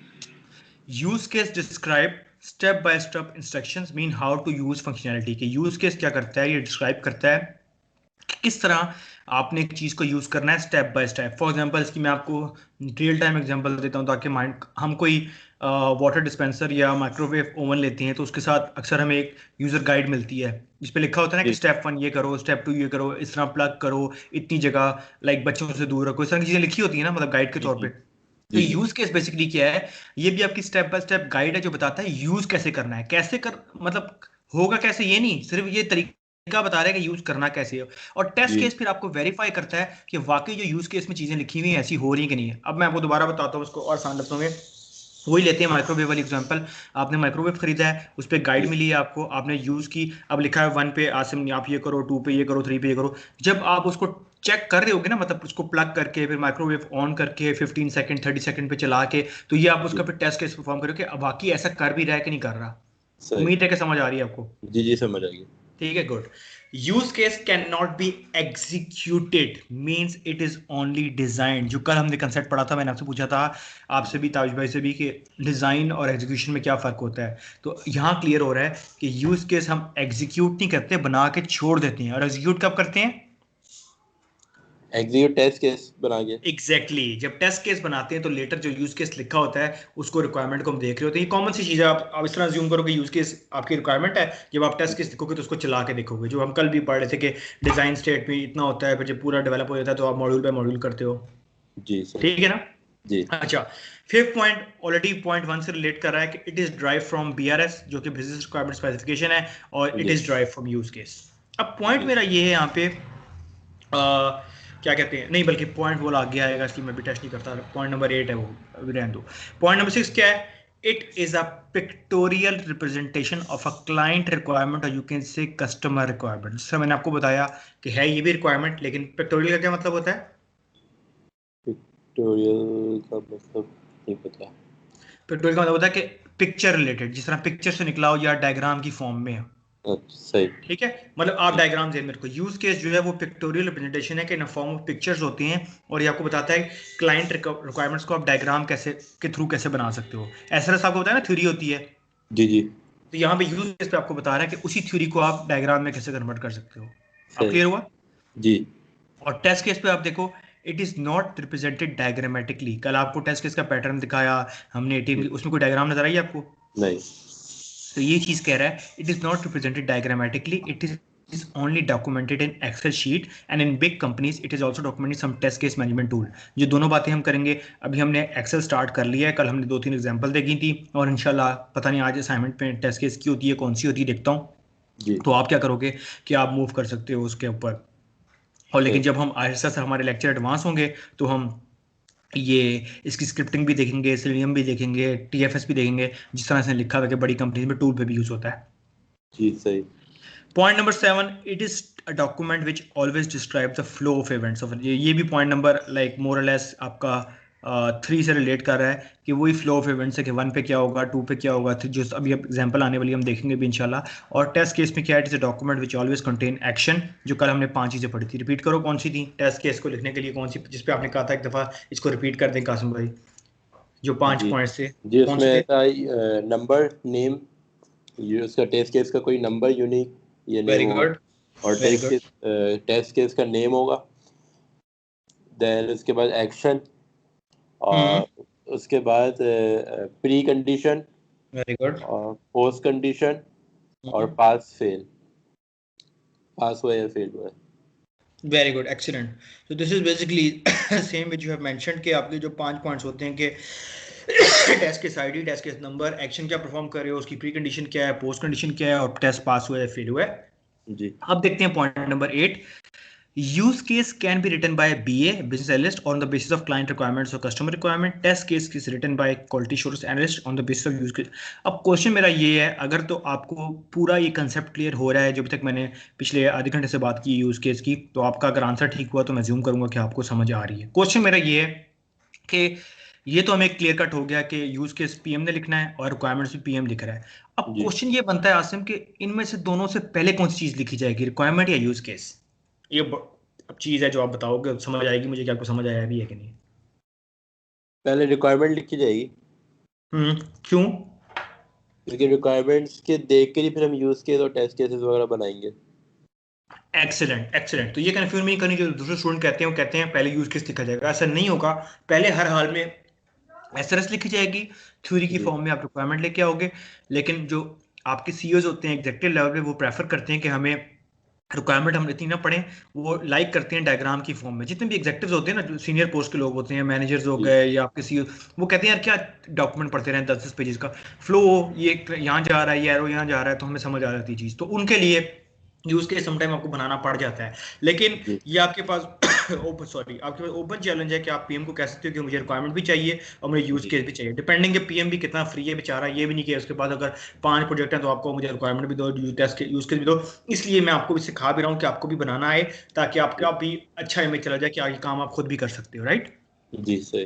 use case describe step by step instructions mean how to use functionality के। यूज केस क्या करता है, ये डिस्क्राइब करता है कि किस तरह आपने एक चीज को यूज करना है step by step. For example इसकी मैं आपको रियल टाइम एग्जांपल देता हूँ ताकि माइंड, हम कोई वाटर डिस्पेंसर या माइक्रोवेव ओवन लेते हैं तो उसके साथ अक्सर हमें एक यूजर गाइड मिलती है जिस पे लिखा होता है ना कि जी स्टेप 1 ये करो, स्टेप 2 ये करो, इस तरह प्लग करो, इतनी जगह, लाइक बच्चों से दूर रखो, इस तरह की चीजें लिखी होती है ना, मतलब गाइड के जी तौर जी पे। तो जी जी यूज केस बेसिकली क्या है, ये भी आपकी स्टेप बाय स्टेप गाइड है जो बताता है यूज कैसे करना है, कैसे कर, मतलब होगा कैसे ये नहीं, सिर्फ ये तरीका बता रहा है कि यूज करना कैसे है। और टेस्ट जी केस फिर आपको वेरीफाई करता है कि वाकई जो यूज केस में चीजें लिखी हुई हैं ऐसी हो रही है कि नहीं है। अब मैं आपको दोबारा बताता हूँ उसको और आसान लफ्जों में, वही लेते हैं माइक्रोवेव वाली एग्जांपल। आपने माइक्रोवेव खरीदा है, उस पर गाइड जी मिली है आपको, आपने यूज की, अब लिखा है 1 पे आसिम आप ये करो, 2 पे ये करो, 3 पे ये करो। जब आप उसको चेक कर रहे होगे ना, मतलब उसको प्लग करके फिर माइक्रोवेव ऑन करके 15 सेकंड 30 सेकंड पे चला के, तो ये आप उसका जी फिर टेस्ट केस परफॉर्म करोगे अब बाकी ऐसा कर भी रहा है कि नहीं कर रहा। सही। उम्मीद है कि समझ आ रही है आपको। जी जी समझ आ गई। ठीक है, good. Use case can not be executed means it is only design. जो कल हमने कंसेप्ट पढ़ा था, मैंने आपसे पूछा था, आपसे भी, ताज भाई से भी, कि डिजाइन और एग्जीक्यूशन में क्या फर्क होता है। तो यहाँ क्लियर हो रहा है कि यूज केस हम एग्जीक्यूट नहीं करते, बना के छोड़ देते हैं। और एग्जीक्यूट कब करते हैं? एग्जीक्यूट टेस्ट केस बना के। एग्जैक्टली जब टेस्ट केस बनाते हैं तो लेटर जो यूज केस लिखा होता है उसको रिक्वायरमेंट को हम देख रहे होते हैं। ये कॉमन सी चीज़ है, आप इस तरह अज्यूम करोगे यूज केस आपकी रिक्वायरमेंट है, जब आप टेस्ट केस लिखोगे तो उसको चला के देखोगे। जो हम कल भी पढ़ रहे थे कि डिजाइन स्टेट में इतना होता है, फिर जब पूरा डेवलप हो जाता है तो आप मॉड्यूल बाय मॉड्यूल करते हो। जी सही। ठीक है ना? जी अच्छा, फिफ्थ पॉइंट ऑलरेडी पॉइंट 1 से रिलेट कर रहा है कि it is drive from BRS जो कि बिजनेस रिक्वायरमेंट स्पेसिफिकेशन है, और इट जी is drive from use case. अब पॉइंट जी मेरा ये है यहाँ पे, क्या कहते हैं, नहीं बल्कि पॉइंट वो आगे आएगा इसलिए मैं भी टेस्ट नहीं करता। पॉइंट नंबर 8 है वो, अभी रहने दो। पॉइंट नंबर 6 क्या है? It is a pictorial representation of a client requirement, और you can say customer requirement. जिससे मैंने आपको बताया कि है ये भी रिक्वायरमेंट, लेकिन पिक्टोरियल का क्या मतलब होता है? पिक्टोरियल का मतलब नहीं पता। पिक्टोरियल का मतलब होता है कि पिक्चर रिलेटेड, जिस तरह पिक्चर से निकला हो या डायग्राम की फॉर्म में है। अच्छा सही। ठीक है, मतलब आप जी डायग्राम दे मेरे को। यूज केस जो है वो पिक्टोरियल रिप्रेजेंटेशन है कि इन फॉर्म ऑफ पिक्चर्स होती हैं, और ये आपको बताता है क्लाइंट रिक्वायरमेंट्स को आप डायग्राम कैसे के थ्रू कैसे बना सकते हो। ऐसा जैसा आपको बताया ना थ्योरी होती है, जी जी तो यहाँ पे यूज केस पे आपको बता रहा है कि उसी थ्योरी को आप डायग्राम में कैसे कन्वर्ट कर सकते हो। अब सही। क्लियर हुआ? जी और टेस्ट केस पे आप देखो, it is not represented diagrammatically. कल आपको टेस्ट केस का पैटर्न दिखाया हमने एटीएम की, जी उसमें कोई डायग्राम नजर आई आपको? नहीं। तो ये चीज कह रहा है it is not represented diagrammatically, it is only documented in excel sheet, and in big companies it is also documented some test case management tool। ये दोनों बातें हम करेंगे। अभी हमने एक्सेल स्टार्ट कर लिया है, कल हमने 2-3 एग्जांपल देखी थी, और इंशाल्लाह पता नहीं आज असाइनमेंट में टेस्ट केस की होती है कौन सी होती है देखता जी हूँ। तो आप क्या करोगे कि आप मूव कर सकते हो उसके ऊपर। और लेकिन सही। जब हम आहिस्ता से हमारे लेक्चर एडवांस होंगे तो हम ये इसकी स्क्रिप्टिंग भी देखेंगे, सेलेनियम भी देखेंगे, टीएफएस भी देखेंगे, जिस तरह से लिखा हुआ है कि बड़ी कंपनीज में टूल पे भी यूज होता है। जी सही। Point number 7, it is a document which always describe the flow of events of ये भी पॉइंट नंबर लाइक मोर और लेस आपका 3 से रिलेट कर रहा है कि वही फ्लो ऑफ इवेंट्स है कि 1 पे क्या होगा, 2 पे क्या होगा, जो अभी एग्जांपल आने वाली हम देखेंगे भी इंशाल्लाह। और टेस्ट केस में क्या है, it is a document which always contain action, जो कल हमने 5 चीज़ें पढ़ी थी। रिपीट करो कौन सी थी टेस्ट केस को लिखने के लिए, कौन सी जिस पे आपने कहा था एक दफ़ा इसको रिपीट कर दें कासिम भाई, जो 5 जी पॉइंट्स थे जी, कौन से उसमें थे? था नंबर, नेम, ये उसका टेस्ट केस का कोई नंबर यूनिक ये नेम वेरी होगा, गुड, और वेरी गुड। टेस्ट केस का नेम होगा। देन उसके बाद एक्शन, हम्म, और उसके बाद प्री कंडीशन वेरी गुड। और पोस्ट कंडीशन और पास फेल, पास हुआ या फेल हुआ। Very good, excellent. तो this is basically same which you have mentioned कि आपके जो 5 पॉइंट्स होते हैं कि test case ID, test case number, action क्या परफॉर्म कर रहे हो, उसकी प्री कंडीशन क्या है, पोस्ट कंडीशन क्या है, और टेस्ट पास हुआ है फेल हुआ है। जी अब देखते हैं point number 8, use case can be written by a BA business analyst on the basis of client requirements or customer requirement. Test case is written by quality assurance analyst on the basis of use case. अब question मेरा ये है, अगर तो आपको पूरा ये concept clear हो रहा है जो अभी तक मैंने पिछले आधे घंटे से बात की यूज केस की, तो आपका अगर आंसर ठीक हुआ तो मैं ज्यूम करूंगा कि आपको समझ आ रही है। क्वेश्चन मेरा ये है कि ये तो हमें क्लियर कट हो गया कि यूज केस पीएम ने लिखना है और रिक्वायरमेंट्स भी पीएम लिख रहा है। अब जी, क्वेश्चन ये बनता है आसिम कि इनमें से दोनों से पहले कौन सी चीज लिखी जाएगी, रिक्वायरमेंट या यूज केस? ये अब चीज है जो आप बताओगे समझ आएगी मुझे कि आपको समझ आया भी है कि नहीं। पहले रिक्वायरमेंट लिखी जाएगी, क्यों? क्योंकि रिक्वायरमेंट्स के देख के ही फिर हम यूज केस और टेस्ट केसेस वगैरह बनाएंगे। Excellent, excellent. तो ये कंफ्यूज नहीं करनी, जो दूसरे स्टूडेंट कहते हैं वो कहते हैं पहले यूज केस लिखा जाएगा, ऐसा नहीं होगा। पहले हर हाल में एसआरएस लिखी जाएगी, थ्योरी की जी फॉर्म में आप रिक्वायरमेंट लेके आओगे। लेकिन जो आपके सीईओज होते हैं एग्जेक्टिव लेवल पे, वो प्रेफर करते हैं कि हमें रिक्वायरमेंट हम इतनी ना पढ़ें, वो लाइक करते हैं डायग्राम की फॉर्म में। जितने भी एग्जेक्टिव्स होते हैं ना, जो सीनियर पोस्ट के लोग होते हैं, मैनेजर्स हो जी गए या आपके सीईओ, वो कहते हैं यार क्या डॉक्यूमेंट पढ़ते रहे 10-10 पेजेस का फ्लो, ये यहाँ जा रहा है, ये एरो यहाँ जा रहा है, तो हमें समझ आ जाती है चीज़। तो उनके लिए यूज के समटाइम आपको बनाना पड़ जाता है। लेकिन जी ये आपके पास ओपन सॉरी आपके पास ओपन चैलेंज है कि आप पीएम को कह सकते हो कि मुझे रिक्वायरमेंट भी चाहिए और मुझे यूज जी केस भी चाहिए, डिपेंडिंग है पीएम भी कितना फ्री है बेचारा। ये भी नहीं कि उसके पास अगर 5 प्रोजेक्ट हैं तो आपको मुझे रिक्वायरमेंट भी दो, टेस्ट यूज केस भी दो। इसलिए मैं आपको भी सिखा भी रहा हूँ कि आपको भी बनाना है, ताकि आपका भी अच्छा इमेज चला जाए कि आगे काम आप खुद भी कर सकते हो, राइट। जी सही।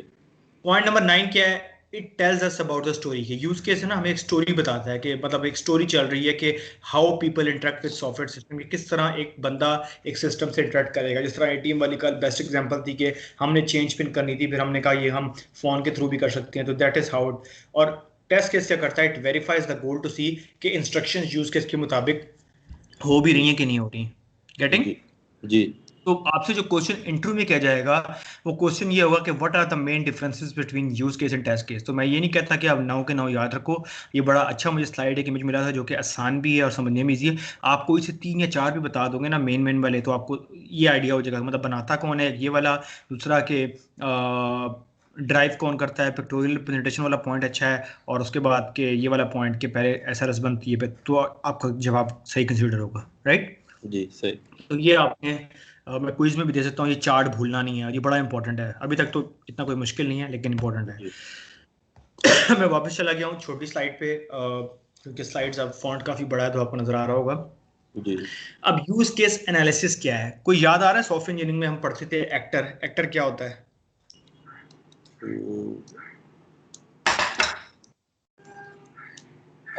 पॉइंट नंबर 9 क्या है? It tells us about the story. की यूज केस है ना, हमें एक स्टोरी बताता है कि मतलब एक स्टोरी चल रही है कि how people interact with software system, कि किस तरह एक बंदा एक सिस्टम से इंटरेक्ट करेगा। जिस तरह एटीएम वाली का बेस्ट एग्जांपल थी कि हमने चेंज पिन करनी थी, फिर हमने कहा ये हम फोन के थ्रू भी कर सकते हैं, तो दैट इज हाउ इट। और टेस्ट केस क्या करता है, it verifies the goal to see कि इंस्ट्रक्शंस यूज केस के मुताबिक हो भी रही जी हैं कि नहीं हो रही। गेटिंग? जी जी तो आपसे जो क्वेश्चन इंटरव्यू में किया जाएगा, वो क्वेश्चन ये होगा कि what are the main differences between use case and test case. तो मैं ये नहीं कहता कि आप नाउ के नाउ याद रखो, ये बड़ा अच्छा मुझे स्लाइड एक इमेज मिला था जो कि आसान भी है और समझने में ईजी है। आप कोई से 3 या 4 भी बता दोगे ना मेन मेन वाले, तो आपको ये आइडिया हो जाएगा मतलब बनाता कौन है ये वाला, दूसरा के ड्राइव कौन करता है, पिक्टोरियल प्रेजेंटेशन वाला पॉइंट अच्छा है, और उसके बाद के ये वाला पॉइंट के पहले ऐसा रस बनती है पे, तो आपका जवाब सही कंसिडर होगा, राइट। जी सही। तो ये आपने मैं क्विज में भी दे सकता हूँ, ये चार्ट भूलना नहीं है, ये बड़ा इंपॉर्टेंट है। अभी तक तो इतना कोई मुश्किल नहीं है लेकिन इंपॉर्टेंट है। जी मैं वापस चला गया हूँ छोटी स्लाइड पे, क्योंकि स्लाइड्स अब फॉन्ट काफी बड़ा है तो आपको नजर आ रहा होगा। जी अब यूज केस एनालिसिस क्या है, कोई याद आ रहा है? सॉफ्टवेयर इंजीनियरिंग में हम पढ़ते थे एक्टर, एक्टर क्या होता है?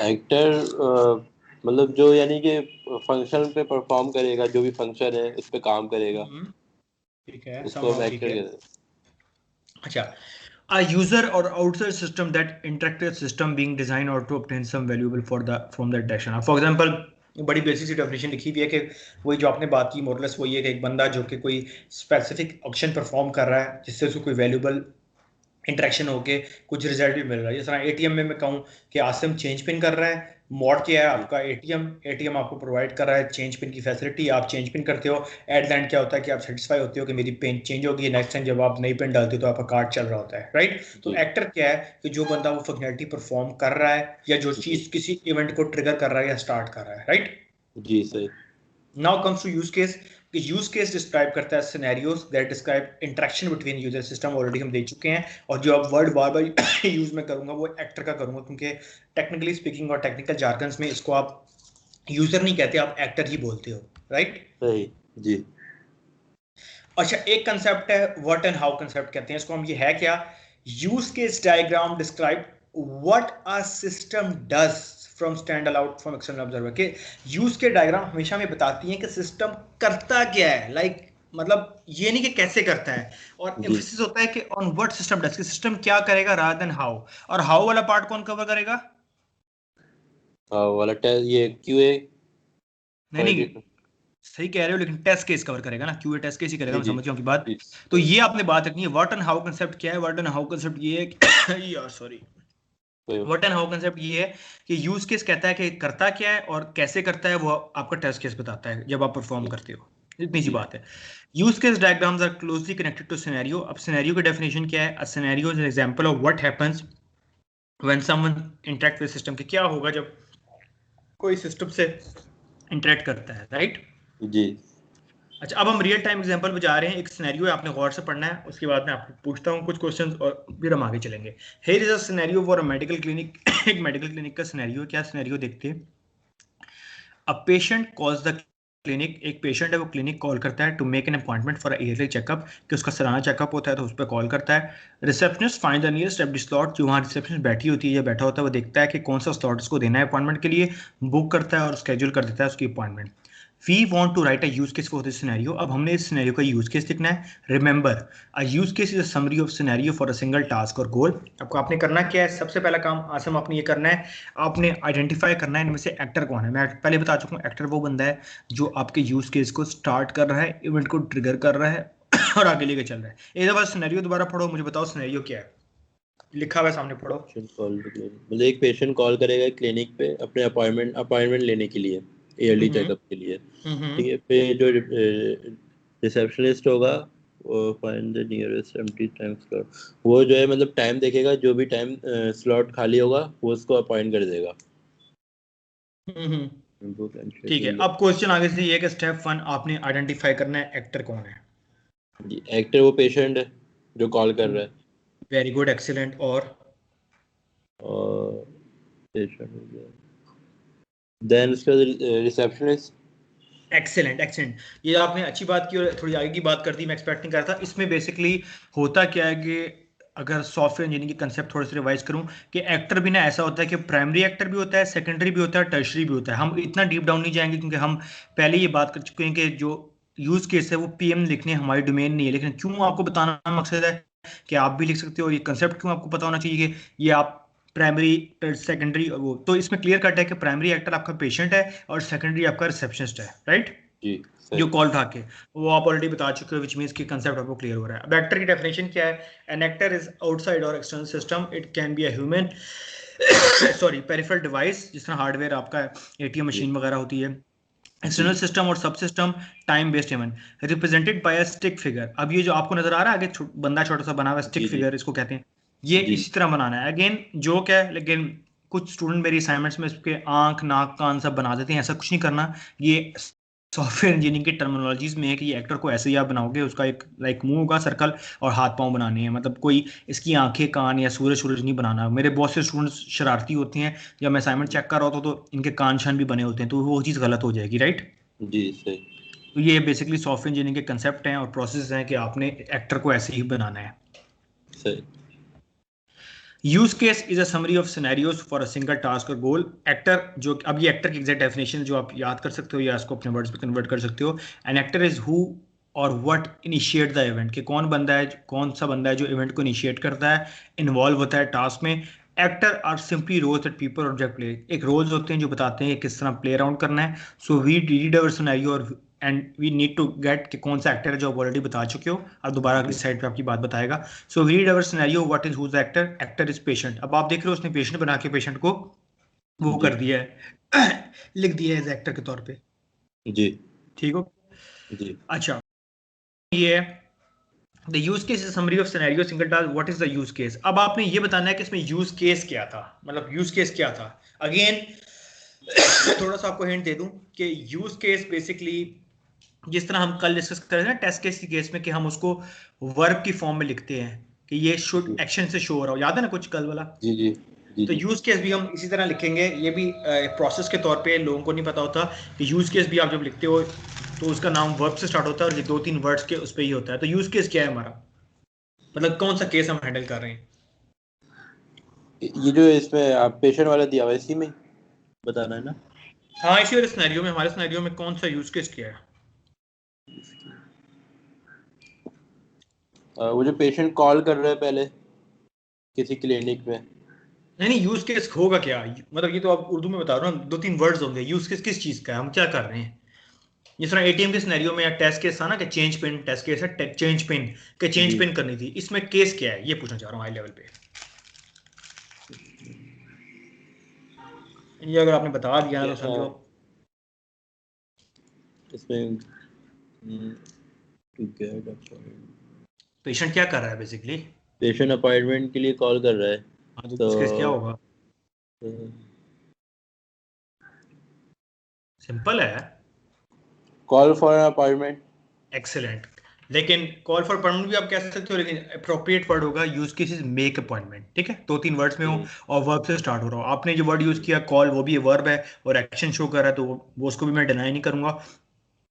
एक्टर मतलब जो यानी कि फंक्शन पे परफॉर्म करेगा, जो भी फंक्शन है उस पे काम करेगा, हम्म, ठीक है, उसको हम समहाउ ठीक एक्टर है। कहते हैं। अच्छा, a user or outside system that interactive system being designed or to obtain some valuable for the from that action। for example, बड़ी बेसिक सी डेफिनेशन लिखी हुई है कि वही जो आपने बात की मोरलेस वही है कि एक बंदा जो कि कोई स्पेसिफिक ऑप्शन परफॉर्म कर रहा है जिससे उसको कोई वैल्यूबल इंटरेक्शन होके कुछ रिजल्ट भी मिल रहा है। जिस तरह एटीएम में मैं कहूँ कि आसिम चेंज पिन कर रहा है, मॉड क्या है जी आपका एटीएम, एटीएम आपको प्रोवाइड कर रहा है चेंज पिन की फैसिलिटी, आप चेंज पिन करते हो, एट द एंड क्या होता है कि आप सेटिस्फाई होते हो कि मेरी पिन चेंज होगी, नेक्स्ट टाइम जब आप नई पिन डालते हो तो आपका कार्ड चल रहा होता है, राइट। तो जी एक्टर क्या है कि जो बंदा वो फंक्शनलिटी परफॉर्म कर रहा है या जो जी चीज किसी इवेंट को ट्रिगर कर रहा है या स्टार्ट कर रहा है, राइट। जी सही। Now comes to use case. Use case describe करता है scenarios that describe interaction between user system, already हम देख चुके हैं। और जो अब वर्ड बार बार यूज में करूंगा वो एक्टर का करूंगा, क्योंकि टेक्निकली स्पीकिंग और टेक्निकल जार्गन्स में इसको आप यूजर नहीं कहते, आप एक्टर ही बोलते हो, राइट? सही जी। अच्छा, एक कंसेप्ट है व्हाट एंड हाउ कंसेप्ट कहते हैं इसको हम, ये है क्या? Use case diagram describe what a system does from stand aloud from external observer के यूज के डायग्राम हमेशा हमें बताती हैं कि सिस्टम करता क्या है, लाइक मतलब ये नहीं कि कैसे करता है, और जी एम्फेसिस होता है कि ऑन व्हाट सिस्टम डज, कि सिस्टम क्या करेगा रादर देन हाउ। और हाउ वाला पार्ट कौन कवर करेगा? वाला टेस्ट ये क्यूए नहीं नहीं, सही कह रहे हो, लेकिन टेस्ट केस कवर करेगा ना, क्यूए टेस्ट केस ही करेगा, जी मैं जी समझ गया आपकी बात। जी तो सही ये आपने बात रखनी है, व्हाट एंड हाउ कंसेप्ट क्या है? व्हाट एंड हाउ कंसेप्ट ये है यार सॉरी, सही। व्हाट एंड हाउ कंसेप्ट ये है कि यूज केस कहता है कि करता क्या है और कैसे करता है, वो आपका टेस्ट केस बताता है जब आप परफॉर्म जी करते हो। इतनी सी जी बात है। Use case diagrams are closely connected to scenario. अब सिनेरियो की डेफिनेशन क्या है? A scenario is an example of what happens when someone interact with system, कि क्या होगा जब कोई सिस्टम से इंटरेक्ट करता है, राइट? जी अच्छा, अब हम रियल टाइम एग्जांपल पे जा रहे हैं। एक सिनेरियो है, आपने गौर से पढ़ना है, उसके बाद मैं आपको पूछता हूँ कुछ क्वेश्चंस और फिर हम आगे चलेंगे। Here is a scenario for a medical clinic. एक मेडिकल क्लिनिक का सिनेरियो। क्या सिनेरियो देखते हैं? A patient calls the clinic. एक पेशेंट है, वो क्लिनिक कॉल करता है to make an appointment for yearly checkup, कि उसका सालाना चेकअप होता है, तो उस पर कॉल करता है। Receptionist find the nearest empty slot. जो वहाँ रिसेप्शनिस्ट बैठी होती है या बैठा होता है, वो देखता है कि कौन सा स्लॉट उसको देना है अपॉइंटमेंट के लिए, बुक करता है और स्केड्यूल कर देता है उसकी appointment. We want to write a use case for this scenario. अब हमने इस सिनेरियो का यूज केस लिखना है। Remember, a use case is a summary of scenario for a single task और गोल। आपको आपने करना क्या है? सबसे पहला काम आसम आपने ये करना है, आपने आइडेंटिफाई करना है इनमें से एक्टर कौन है। मैं पहले बता चुका हूँ, एक्टर वो बंदा है जो आपके यूज केस को स्टार्ट कर रहा है, इवेंट को ट्रिगर कर रहा है और आगे लेके चल रहा है। एक दफा सिनेरियो दोबारा पढ़ो, मुझे बताओ सिनेरियो क्या है, लिखा हुआ है सामने, पढ़ो। पेशेंट कॉल टू क्लिनिक, मतलब एक पेशेंट कॉल करेगा क्लिनिक पे अपने अपॉइंटमेंट लेने के लिए, ईयरली हम्म चेकअप के लिए। हम्म ठीक है, पे जो रिसेप्शनिस्ट होगा वो find the nearest empty time slot, वो जो है मतलब टाइम देखेगा, जो भी टाइम स्लॉट खाली होगा वो उसको अपॉइंट कर देगा। हम्म। बुक एंड ठीक है, शेड्यूल। अब क्वेश्चन आगे से ये है कि स्टेप वन आपने आइडेंटिफाई करना है एक्टर कौन है। जी, एक्टर वो पेशेंट है जो कॉल कर रहा है। Very good, excellent. और और पेशेंट हो गया, देन उसके बाद रिसेप्शनिस्ट। एक्सेलेंट एक्सेलेंट, ये आपने अच्छी बात की और थोड़ी आगे की बात कर दी, मैं एक्सपेक्ट नहीं कर रहा था। इसमें बेसिकली होता क्या है कि अगर सॉफ्टवेयर इंजीनियरिंग के कंसेप्ट थोड़े से रिवाइज करूं, कि एक्टर भी ना ऐसा होता है कि प्राइमरी एक्टर भी होता है, सेकेंडरी भी होता है, टर्शरी भी होता है। हम इतना डीप डाउन नहीं जाएंगे क्योंकि हम पहले ये बात कर चुके हैं कि जो यूज केस है वो पीएम लिखने हमारी डोमेन नहीं है, लेकिन क्यों आपको बताना मकसद है कि आप भी लिख सकते हो। ये कंसेप्ट क्यों आपको पता होना चाहिए कि ये आप प्राइमरी सेकेंडरी, वो तो इसमें क्लियर कट है कि प्राइमरी एक्टर आपका पेशेंट है और सेकेंडरी आपका रिसेप्शनिस्ट है, राइट? जी जो सही। कॉल उठा के, वो आप ऑलरेडी बता चुके हो, विच मीन्स की कंसेप्ट आपको क्लियर हो रहा है। अब एक्टर की डेफिनेशन क्या है? एन एक्टर इज आउटसाइड और external system, it can be a human sorry peripheral device, जिस तरह हार्डवेयर आपका एटीएम जी मशीन वगैरह होती है, जी एक्सटर्नल सिस्टम और सब system, time based event, represented by a stick figure. अब ये जो आपको नजर आ रहा है आगे बंदा छोटा सा बना हुआ स्टिक जी जी फिगर इसको कहते हैं, ये जी इसी तरह बनाना है। अगेन जोक है, लेकिन कुछ स्टूडेंट मेरी असाइनमेंट्स में इसके आंख नाक कान सब बना देते हैं, ऐसा कुछ नहीं करना। ये सॉफ्टवेयर इंजीनियरिंग की टर्मिनोलॉजीज में है कि ये एक्टर को ऐसे ही आप बनाओगे, उसका एक लाइक मुंह होगा सर्कल और हाथ पांव बनाने हैं, मतलब कोई इसकी आंखें कान या सूरज सूरज नहीं बनाना। मेरे बहुत से स्टूडेंट्स शरारती होते हैं, जब मैं असाइनमेंट चेक कर रहा होता हूँ तो इनके कान शान भी बने होते हैं, तो वो चीज़ गलत हो जाएगी, राइट? जी सही। तो ये बेसिकली सॉफ्टवेयर इंजीनियरिंग के कंसेप्ट हैं और प्रोसेस हैं कि आपने एक्टर को ऐसे ही बनाना है। सही। Use case is a summary of scenarios for a single task और गोल। एक्टर जो, अब ये एक्टर की एग्जैक्ट डेफिनेशन जो आप याद कर सकते हो या इसको अपने वर्ड्स पे कन्वर्ट कर सकते हो। एन एक्टर इज हु और व्हाट इनिशिएट द इवेंट, कि कौन बंदा है, कौन सा बंदा है जो इवेंट को इनिशिएट करता है, इन्वॉल्व होता है टास्क में। Actor are simply roles that people object play. एक रोल्स होते हैं जो बताते हैं कि किस तरह प्ले अराउंड करना है। So we read our scenario और and we need to get कि कौन सा एक्टर है, जो आप ऑलरेडी बता चुके हो, और दोबारा अगली जी साइड पे आपकी बात बताएगा। So read our scenario, what is who the actor, actor is patient. अब आप देख रहे हो उसने पेशेंट बना के पेशेंट को वो जी कर दिया है लिख दिया है एज एक्टर के तौर पे, जी ठीक हो? जी अच्छा, ये the use case is summary of scenario single task, what is the use case. अब आपने ये बताना है कि इसमें यूज केस क्या था, मतलब यूज केस क्या था। अगेन थोड़ा सा आपको हिंट दे दूं कि यूज केस बेसिकली जिस तरह हम कल डिस्कस कर रहे थे ना टेस्ट केस की केस में, कि हम उसको वर्ब की फॉर्म में लिखते हैं कि ये शुड जी एक्शन से शो हो रहा हो, याद है ना कुछ कल वाला? जी जी जी तो जी यूज केस भी हम इसी तरह लिखेंगे, ये भी प्रोसेस के तौर पे लोगों को नहीं पता होता कि यूज केस भी आप जब लिखते हो तो उसका नाम वर्ब से स्टार्ट होता है और ये 2-3 वर्ड्स के उस पर ही होता है। तो यूज केस क्या है हमारा, मतलब कौन सा केस हम हैंडल कर रहे हैं। ये जो इसमें आप पेशेंट वाला दिया हुआ है, इसी में बताना है ना? हाँ, इसी वाले सिनेरियो में, हमारे सिनेरियो में कौन सा यूज केस क्या है। वो जो पेशेंट कॉल कर रहा है पहले किसी क्लिनिक में। नहीं नहीं, यूज केस होगा क्या, मतलब ये तो आप उर्दू में बता रहे हो ना, 2-3 वर्ड्स होंगे। यूज केस किस चीज का है, हम क्या कर रहे हैं। जिस तरह एटीएम के सिनेरियो में या टेस्ट केस था ना कि चेंज पिन, टेस्ट केस है चेंज पिन, के चेंज जी पिन करनी थी, इसमें केस क्या है ये पूछना चाह रहा हूँ हाई लेवल पे। ये अगर आपने बता दिया ना तो समझो। इसमें टू गेट पेशेंट क्या कर रहा है बेसिकली। पेशेंट अपॉइंटमेंट के लिए कॉल कर रहा है। हाँ, तो तो यूज केस क्या होगा। सिंपल है। Call for appointment. एक्सेलेंट। लेकिन कॉल फॉर अपॉइंटमेंट भी आप कह सकते हो, लेकिन अप्रोप्रिएट वर्ड होगा use case is make appointment. ठीक है, 2-3 वर्ड्स में हो और वर्ब से स्टार्ट हो रहा हो। आपने जो वर्ड यूज किया कॉल, वो भी वर्ब है और एक्शन शो कर रहा है, तो वो उसको भी मैं डिनाई नहीं करूंगा।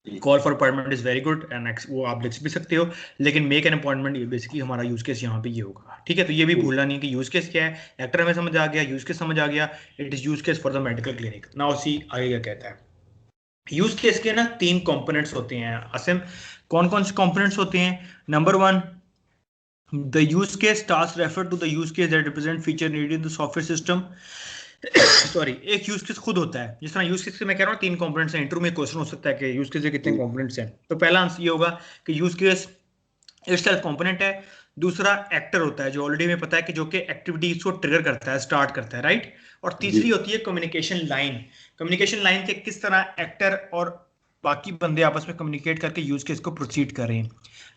Call for appointment is very good and वो आप लिख भी सकते हो, लेकिन मेक एन अपॉइंटमेंट ये बेसिकली हमारा यूज केस यहाँ पे ये होगा। ठीक है, तो ये भी भूलना नहीं है कि यूज केस क्या है। एक्टर हमें समझ आ गया, यूज केस समझ आ गया। It is use case for the medical clinic. Now see आगे क्या कहता है। यूज केस के ना 3 कंपोनेंट्स होते हैं आसिम। कौन कौन से कंपोनेंट्स होते हैं। Number 1, the use case task refer to the use case that represent feature needed in the software system. Sorry, एक यूज केस खुद होता है। जिस तरह यूज केस के मैं कह रहा हूँ 3 कंपोनेंट्स हैं, इंटरव्यू में क्वेश्चन हो सकता है कि यूज केस के कितने कंपोनेंट्स हैं। तो पहला आंसर ये होगा कि यूज केस इटसेल्फ कंपोनेंट है। दूसरा एक्टर होता है, जो ऑलरेडी हमें पता है कि जो कि एक्टिविटीज को ट्रिगर करता है, स्टार्ट करता है, राइट। और जी तीसरी होती है कम्युनिकेशन लाइन। कम्युनिकेशन लाइन के किस तरह एक्टर और बाकी बंदे आपस में कम्युनिकेट करके यूज केस को प्रोसीड कर रहे हैं।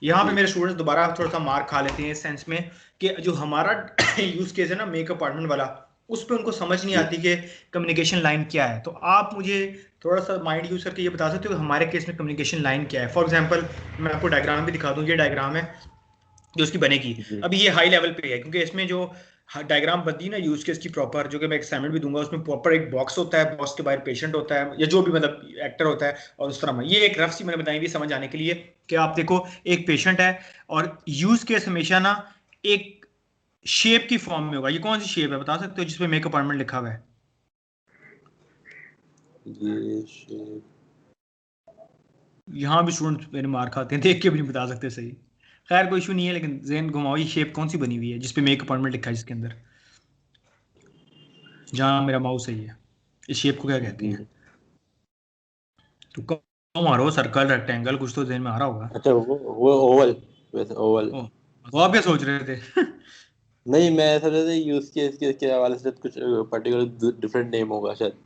यहाँ पे जी मेरे स्टूडेंट्स दोबारा थोड़ा सा मार खा लेते हैं इस सेंस में कि जो हमारा यूज केस है ना मेक अपार्टमेंट वाला, उस पर उनको समझ नहीं जी आती कि कम्युनिकेशन लाइन क्या है। तो आप मुझे थोड़ा सा माइंड यूज करके ये बता सकते हो कि हमारे केस में कम्युनिकेशन लाइन क्या है। फॉर एग्जाम्पल मैं आपको डायग्राम भी दिखा दूं, ये डायग्राम है जो उसकी बनेगी। जी अभी ये हाई लेवल पे है क्योंकि इसमें जो डायग्राम बनती है ना यूज केस की प्रॉपर, जो कि मैं असाइनमेंट भी दूंगा, उसमें प्रॉपर एक बॉक्स होता है, बॉक्स के बाहर पेशेंट होता है या जो भी मतलब एक्टर होता है, और उस तरह में ये एक रफ सी मैंने बताई हुई समझ आने के लिए कि आप देखो एक पेशेंट है और यूज केस हमेशा ना एक शेप की फॉर्म में होगा। ये कौन सी शेप है बता सकते हो जिसपे मेक अपार्टमेंट लिखा हुआ है। ये शेप। यहाँ भी स्टूडेंट मेरे मार खाते हैं, देख के भी नहीं बता सकते सही। खैर कोई इशू नहीं है, लेकिन जेन घुमाओ, ये शेप कौन सी बनी हुई है जिसपे मेक अपार्टमेंट लिखा है जिसके अंदर, जहाँ मेरा माउस है ये, इस शेप को क्या कहते हैं। जी तो कम मारो, सर्कल, रेक्टेंगल, कुछ तो जेन में आ रहा होगा। अच्छा, वो ओवल, वैसे ओवल। ओ, तो आप क्या सोच रहे थे। नहीं, मैं ऐसा नहीं था यूज केस के हवाले से कुछ पर्टिकुलर डिफरेंट नेम होगा शायद।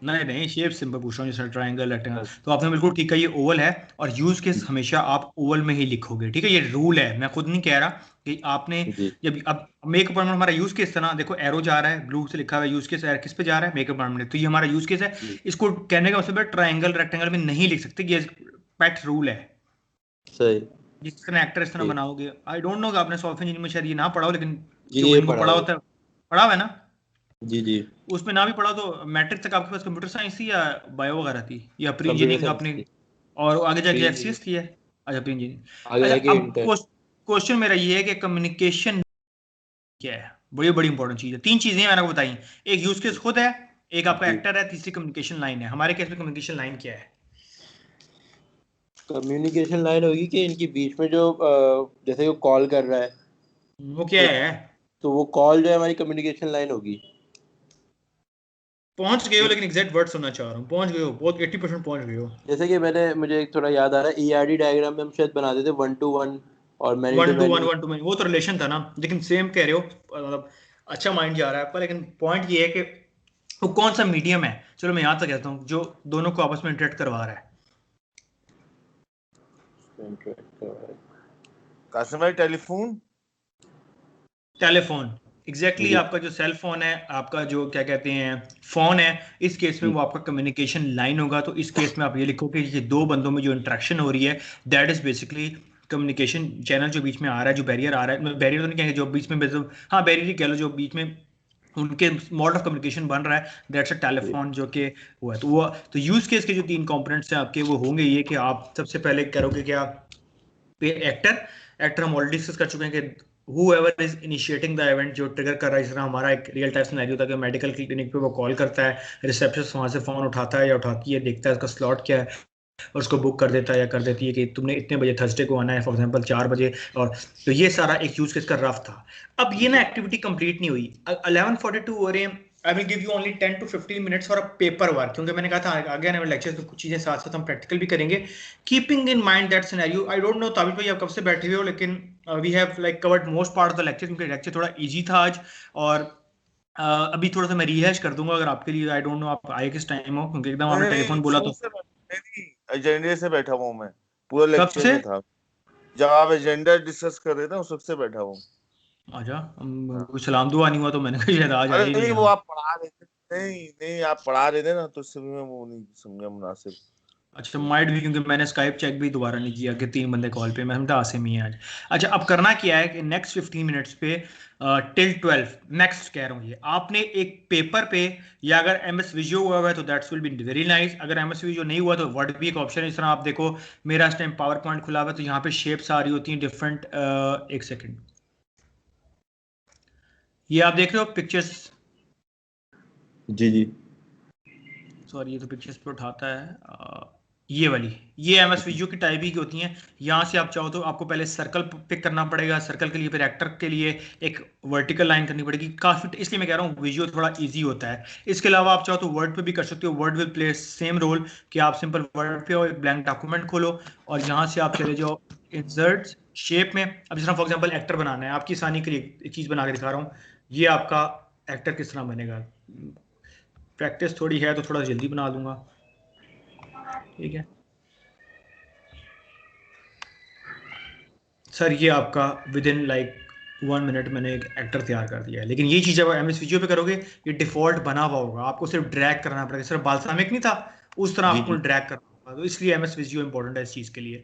नहीं नहीं, शेप सिंपल पूछ रहा हूँ, जैसे ट्रायंगल, रेक्टेंगल। तो आपने बिल्कुल ठीक है, ये ओवल है। और यूज केस हमेशा आप ओवल में ही लिखोगे, ठीक है, ये रूल है, मैं खुद नहीं कह रहा कि आपने। जी जब अब मेक अपॉइंटमेंट हमारा यूज केस था ना, देखो एरो जा रहा है, ब्लू से लिखा हुआ है यूज केस, किस पे जा रहा है, मेक अपॉइंटमेंट, तो ये हमारा यूज केस है। जी इसको कहने का मतलब है ट्रायंगल रेक्टेंगल में नहीं लिख सकते, ये पेट रूल है। सही। जिस तरह एक्टर इस तरह जी बनाओगे, आई डोंट नो कि आपने सॉफ्टवेयर इंजीनियरिंग में शायद ये ना पढ़ा हो, लेकिन जी जो ये इनको पढ़ा पढ़ा हुआ है। होता है, पढ़ा हुआ है ना। जी जी उसमें ना भी पढ़ा तो मैट्रिक तक आपके पास कंप्यूटर साइंस थी या बायो वगैरह थी, या प्री कंप्यूटर इंजीनियरिंग साइंस आपने, की। और आगे प्री जाके इंजीनियरिंग। एचसीएस थी है। अच्छा, प्री इंजीनियरिंग। आगे अच्छा, जाके अब इंटर। क्वेश्चन मेरा ये है कि कम्युनिकेशन क्या है, बड़ी बड़ी इंपॉर्टेंट चीज है। 3 चीजें मैंने आपको बताई, एक यूज केस खुद है, एक आपका जी एक्टर है, तीसरी कम्युनिकेशन लाइन है। हमारे केस में कम्युनिकेशन लाइन क्या है। कम्युनिकेशन लाइन होगी कि इनके बीच में जो जैसे वो कॉल कर रहा है, वो क्या तो है। तो वो कॉल जो है हमारी कम्युनिकेशन लाइन होगी। पहुंच गए हो, एक लेकिन एग्जैक्ट वर्ड सुनना चाह रहा हूँ, पहुंच गए हो बहुत, 80% पहुंच गए हो। जैसे कि मुझे एक थोड़ा याद आ रहा है, ईआरडी डायग्राम में हम शायद बनाते थे 1 to 1 और many to 1 to 1, many. 1 to 1, वो तो रिलेशन था ना, लेकिन सेम कह रहे हो, मतलब अच्छा माइंड जा रहा है आपका, लेकिन पॉइंट ये है कि वो कौन सा मीडियम है। चलो मैं यहाँ तक कहता हूँ जो दोनों को आपस में इंटरेक्ट करवा रहा है। कासिम भाई, टेलीफोन। टेलीफोन। एग्जैक्टली जी आपका जो सेल फोन है, आपका जो क्या कहते हैं फोन है, इस केस में जी वो आपका कम्युनिकेशन लाइन होगा। तो इस केस में आप ये लिखो कि ये दो बंदों में जो इंटरेक्शन हो रही है, that is basically communication channel. जो बीच में आ रहा है, जो बैरियर आ रहा है, बैरियर तो नहीं कहेंगे, जो बीच में हाँ बैरियर ही कह लो, जो बीच में उनके मोड ऑफ कम्युनिकेशन बन रहा है, दैट्स अ टेलीफोन जो कि हुआ है। तो वो तो यूज केस के जो 3 कंपोनेंट्स हैं आपके वो होंगे ये कि आप सबसे पहले करोगे कि आप एक्टर एक्टर हम ऑलरेडी डिस्कस कर चुके हैं कि whoever is initiating the event जो ट्रिगर कर रहा है, जिस तरह हमारा एक रियल टाइम सिनेरियो था कि मेडिकल क्लिनिक पे वो कॉल करता है, रिसेप्शनिस्ट वहां से फोन उठाता है या उठाती है, देखता है उसका स्लॉट क्या है और उसको बुक कर देता है या कर देती है कि तुमने इतने बजे थर्सडे को आना है, फॉर एग्जांपल 4 बजे। और तो ये सारा एक यूज केस का रफ था। अब ये ना एक्टिविटी कंप्लीट नहीं हुई, 11:42 हो रहे हैं। I will give you only 10 to 15 minutes for a paper work, क्योंकि मैंने कहा था आगे आने वाले लेक्चर्स में कुछ चीजें साथ साथ हम प्रैक्टिकल भी करेंगे। Keeping in mind that scenario, I don't know Tabish भाई आप कब से बैठे हुए हो, लेकिन we have like covered most part of the lecture, क्योंकि लेक्चर थोड़ा इजी था आज। और अभी थोड़ा सा मैं रिहैश कर दूंगा अगर आपके लिए, आई डोंट नो आप आए किस टाइम हो, क्योंकि एकदम आपने नहीं नहीं टेलीफोन बोला शुरू तो। से नहीं, एजेंडे से बैठा हुआ हूँ मैं, पूरा कब लेक्चर से? में था। जब आप एजेंडा डिस्कस कर रहे थे उस वक्त से बैठा हूँ। आजा, हाँ। कुछ सलाम दुआ नहीं हुआ तो मैंने कहा शायद आज आए अरे ही नहीं नहीं, वो यहाँ। आप पढ़ा रहे थे। नहीं नहीं, आप पढ़ा रहे थे ना, तो इससे भी मैं वो नहीं समझा मुनासिब। अच्छा, माइट भी, क्योंकि मैंने स्काइप चेक भी दोबारा नहीं किया कि 3 बंदे कॉल पे, मैं समझा आसिम ही है आज। अच्छा, अब करना क्या है कि नेक्स्ट 15 मिनट्स पे टिल 12, नेक्स्ट कह रहा हूँ ये आपने एक पेपर पे, या अगर एम एस विजुअल हुआ है तो that's will be very nice, अगर एम एस विजुअल नहीं हुआ तो वर्ड भी एक ऑप्शन है। इस तरह आप देखो मेरा इस टाइम पावर पॉइंट खुला हुआ है, तो यहाँ पे शेप्स आ रही होती हैं डिफरेंट। एक सेकेंड, ये आप देख रहे हो पिक्चर्स? जी जी सॉरी, ये तो पिक्चर्स पे उठाता है। ये वाली, ये एम एस वीडियो की टाइप ही की होती हैं। यहाँ से आप चाहो तो आपको पहले सर्कल पिक करना पड़ेगा, सर्कल के लिए फिर एक्टर के लिए एक वर्टिकल लाइन करनी पड़ेगी काफी, इसलिए मैं कह रहा हूँ विजुअल थोड़ा इजी होता है। इसके अलावा आप चाहो तो वर्ड पे भी कर सकते हो, word will play same role कि आप सिंपल वर्ड पे हो, एक ब्लैंक डॉक्यूमेंट खोलो और यहाँ से आप चले जाओ इंसर्ट शेप में। अब जिस तरह फॉर एग्जाम्पल एक्टर बनाना है, आपकी आसानी के लिए एक चीज बना के दिखा रहा हूँ। ये आपका एक्टर किस तरह बनेगा, प्रैक्टिस थोड़ी है तो थोड़ा जल्दी बना दूंगा, ठीक है सर। ये आपका विद इन लाइक 1 मिनट मैंने एक एक्टर तैयार कर दिया है। लेकिन ये चीज़ जब एम एस वीडियो पे करोगे ये डिफॉल्ट बना हुआ होगा, आपको सिर्फ ड्रैग करना पड़ेगा, सिर्फ बाल्सामिक नहीं था उस तरह जी आपको जी ड्रैग करना होगा, तो इसलिए एम एस वीडियो इंपॉर्टेंट है इस चीज़ के लिए।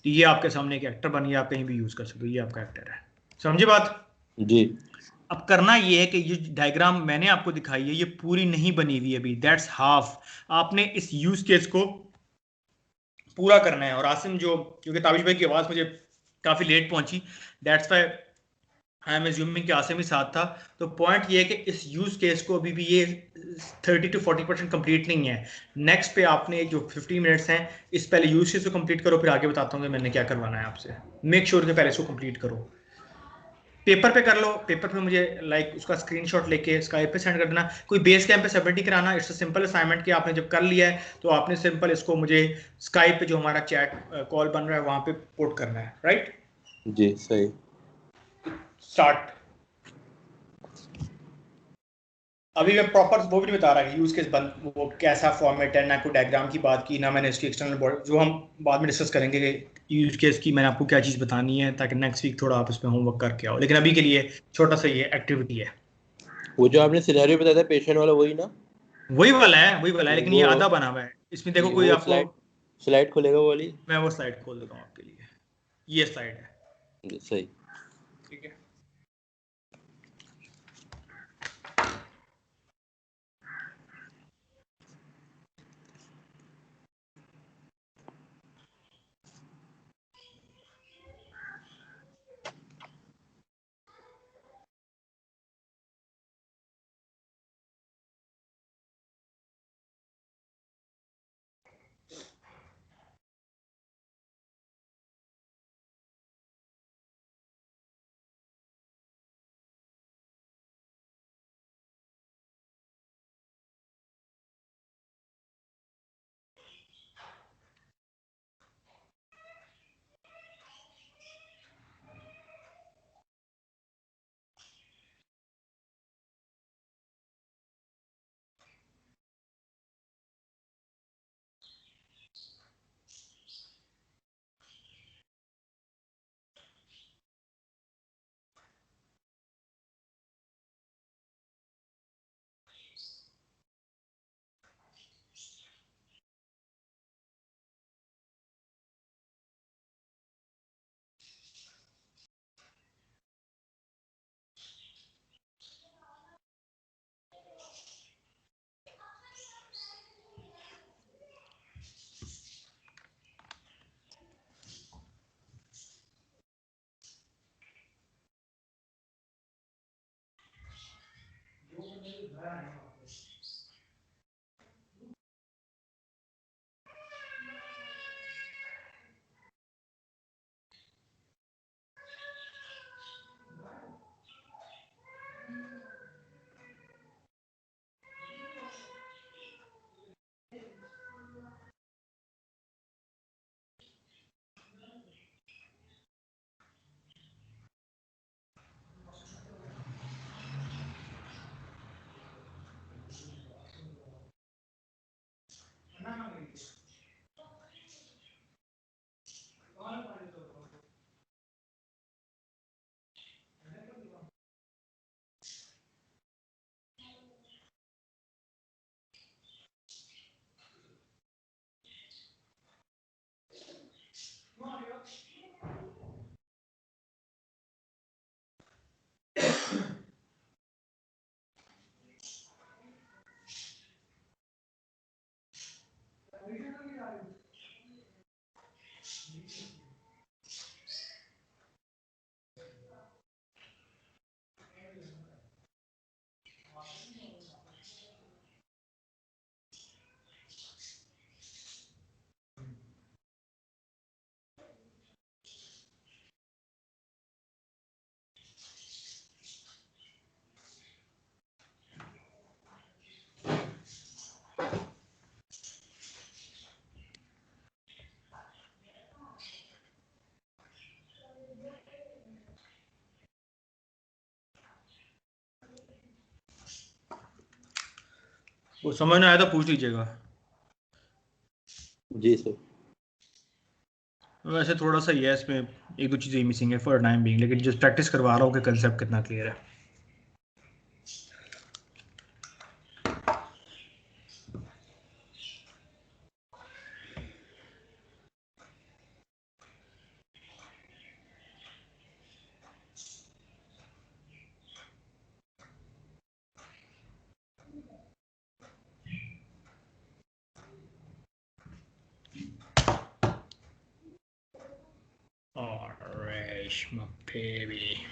तो ये आपके सामने एक एक्टर बनिए, आप कहीं भी यूज़ कर सकते हो, ये आपका एक्टर है। समझे बात? जी अब करना ये है कि ये डायग्राम मैंने आपको दिखाई है ये पूरी नहीं बनी हुई अभी, दैट्स हाफ। आपने इस यूज केस को पूरा करना है। और आसिम जो, क्योंकि ताबिश भाई की आवाज़ मुझे काफ़ी लेट पहुंची, that's why I am assuming कि आसिम ही साथ था। तो पॉइंट ये है कि इस यूज केस को अभी भी ये 30 to 40% कंप्लीट नहीं है। नेक्स्ट पे आपने जो 15 मिनट्स हैं, इस पहले यूज केस को कंप्लीट करो, फिर आगे बताता हूँ कि मैंने क्या करवाना है आपसे। मेक श्योर कि पहले इसको कंप्लीट करो, पेपर पे कर लो। पेपर पे मुझे लाइक उसका स्क्रीनशॉट लेके स्काइप पे सेंड कर देना, कोई बेस कैंप पे सबमिट नहीं कराना। इट्स अ सिंपल असाइनमेंट कि आपने जब कर लिया है तो आपने सिंपल इसको मुझे स्काइप पे जो हमारा चैट कॉल बन रहा है वहां पे पोर्ट करना है, राइट? जी सही। स्टार्ट। अभी मैं प्रॉपर वो भी नहीं बता रहा कि यूज केस बंद वो कैसा फॉर्मेट है, ना कोई डायग्राम की बात की, ना मैंने इसकी एक्सटर्नल बॉडी, जो हम बाद में डिस्कस करेंगे कि यूज केस की मैंने आपको क्या चीज़ बतानी है, ताकि नेक्स्ट वीक थोड़ा आप इस पर होमवर्क करके आओ। लेकिन अभी के लिए छोटा सा ये एक्टिविटी है। वो जो आपने सिनेरियो बताया था पेशेंट वाला, वही ना? वही वाला है, वही वाला है, लेकिन ये वो आधा बना हुआ है। इसमें देखो जी, कोई वो आपको, स्लाइड स्लाइड खुलेगा वो वाली? मैं वो स्लाइड खोल देता हूँ आपके लिए, ये स्लाइड है, जी, सही। ठीक है। वो समझ में आया तो पूछ लीजिएगा। जी सर। वैसे थोड़ा सा ये है, इसमें एक दो चीज़ें मिसिंग है फॉर टाइम बिंग, लेकिन जस्ट प्रैक्टिस करवा रहा हूँ कि कंसेप्ट कितना क्लियर है। Alright, my baby.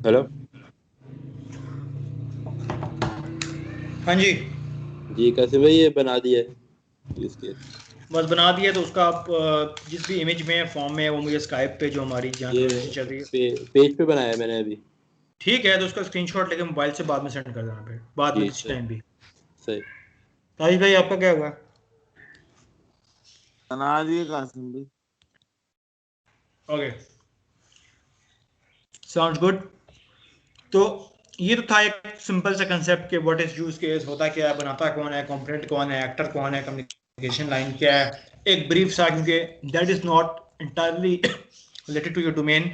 हेलो। हाँ जी, जी कैसे भाई, ये बना दिया है इसके? बस बना दिया। तो उसका आप जिस भी इमेज में फॉर्म में है वो मुझे स्काइप पे जो हमारी जहाँ ये कन्वर्सेशन चल रही है, पेज पे बनाया है मैंने अभी। ठीक है, तो उसका स्क्रीनशॉट लेके मोबाइल से बाद में सेंड कर देना, फिर बाद में जी किसी सही। टाइम भी। सही। तारिक भाई आपका क्या हुआ? बना दिए कासिम भाई। Okay, sounds good. तो ये तो था एक सिंपल सा कंसेप्ट कि व्हाट इज यूज केस, होता क्या है, बनाता कौन है, कंपोनेंट कौन है, एक्टर कौन है, कम्युनिकेशन लाइन क्या है, एक ब्रीफ सा, क्योंकि that is not entirely related to your domain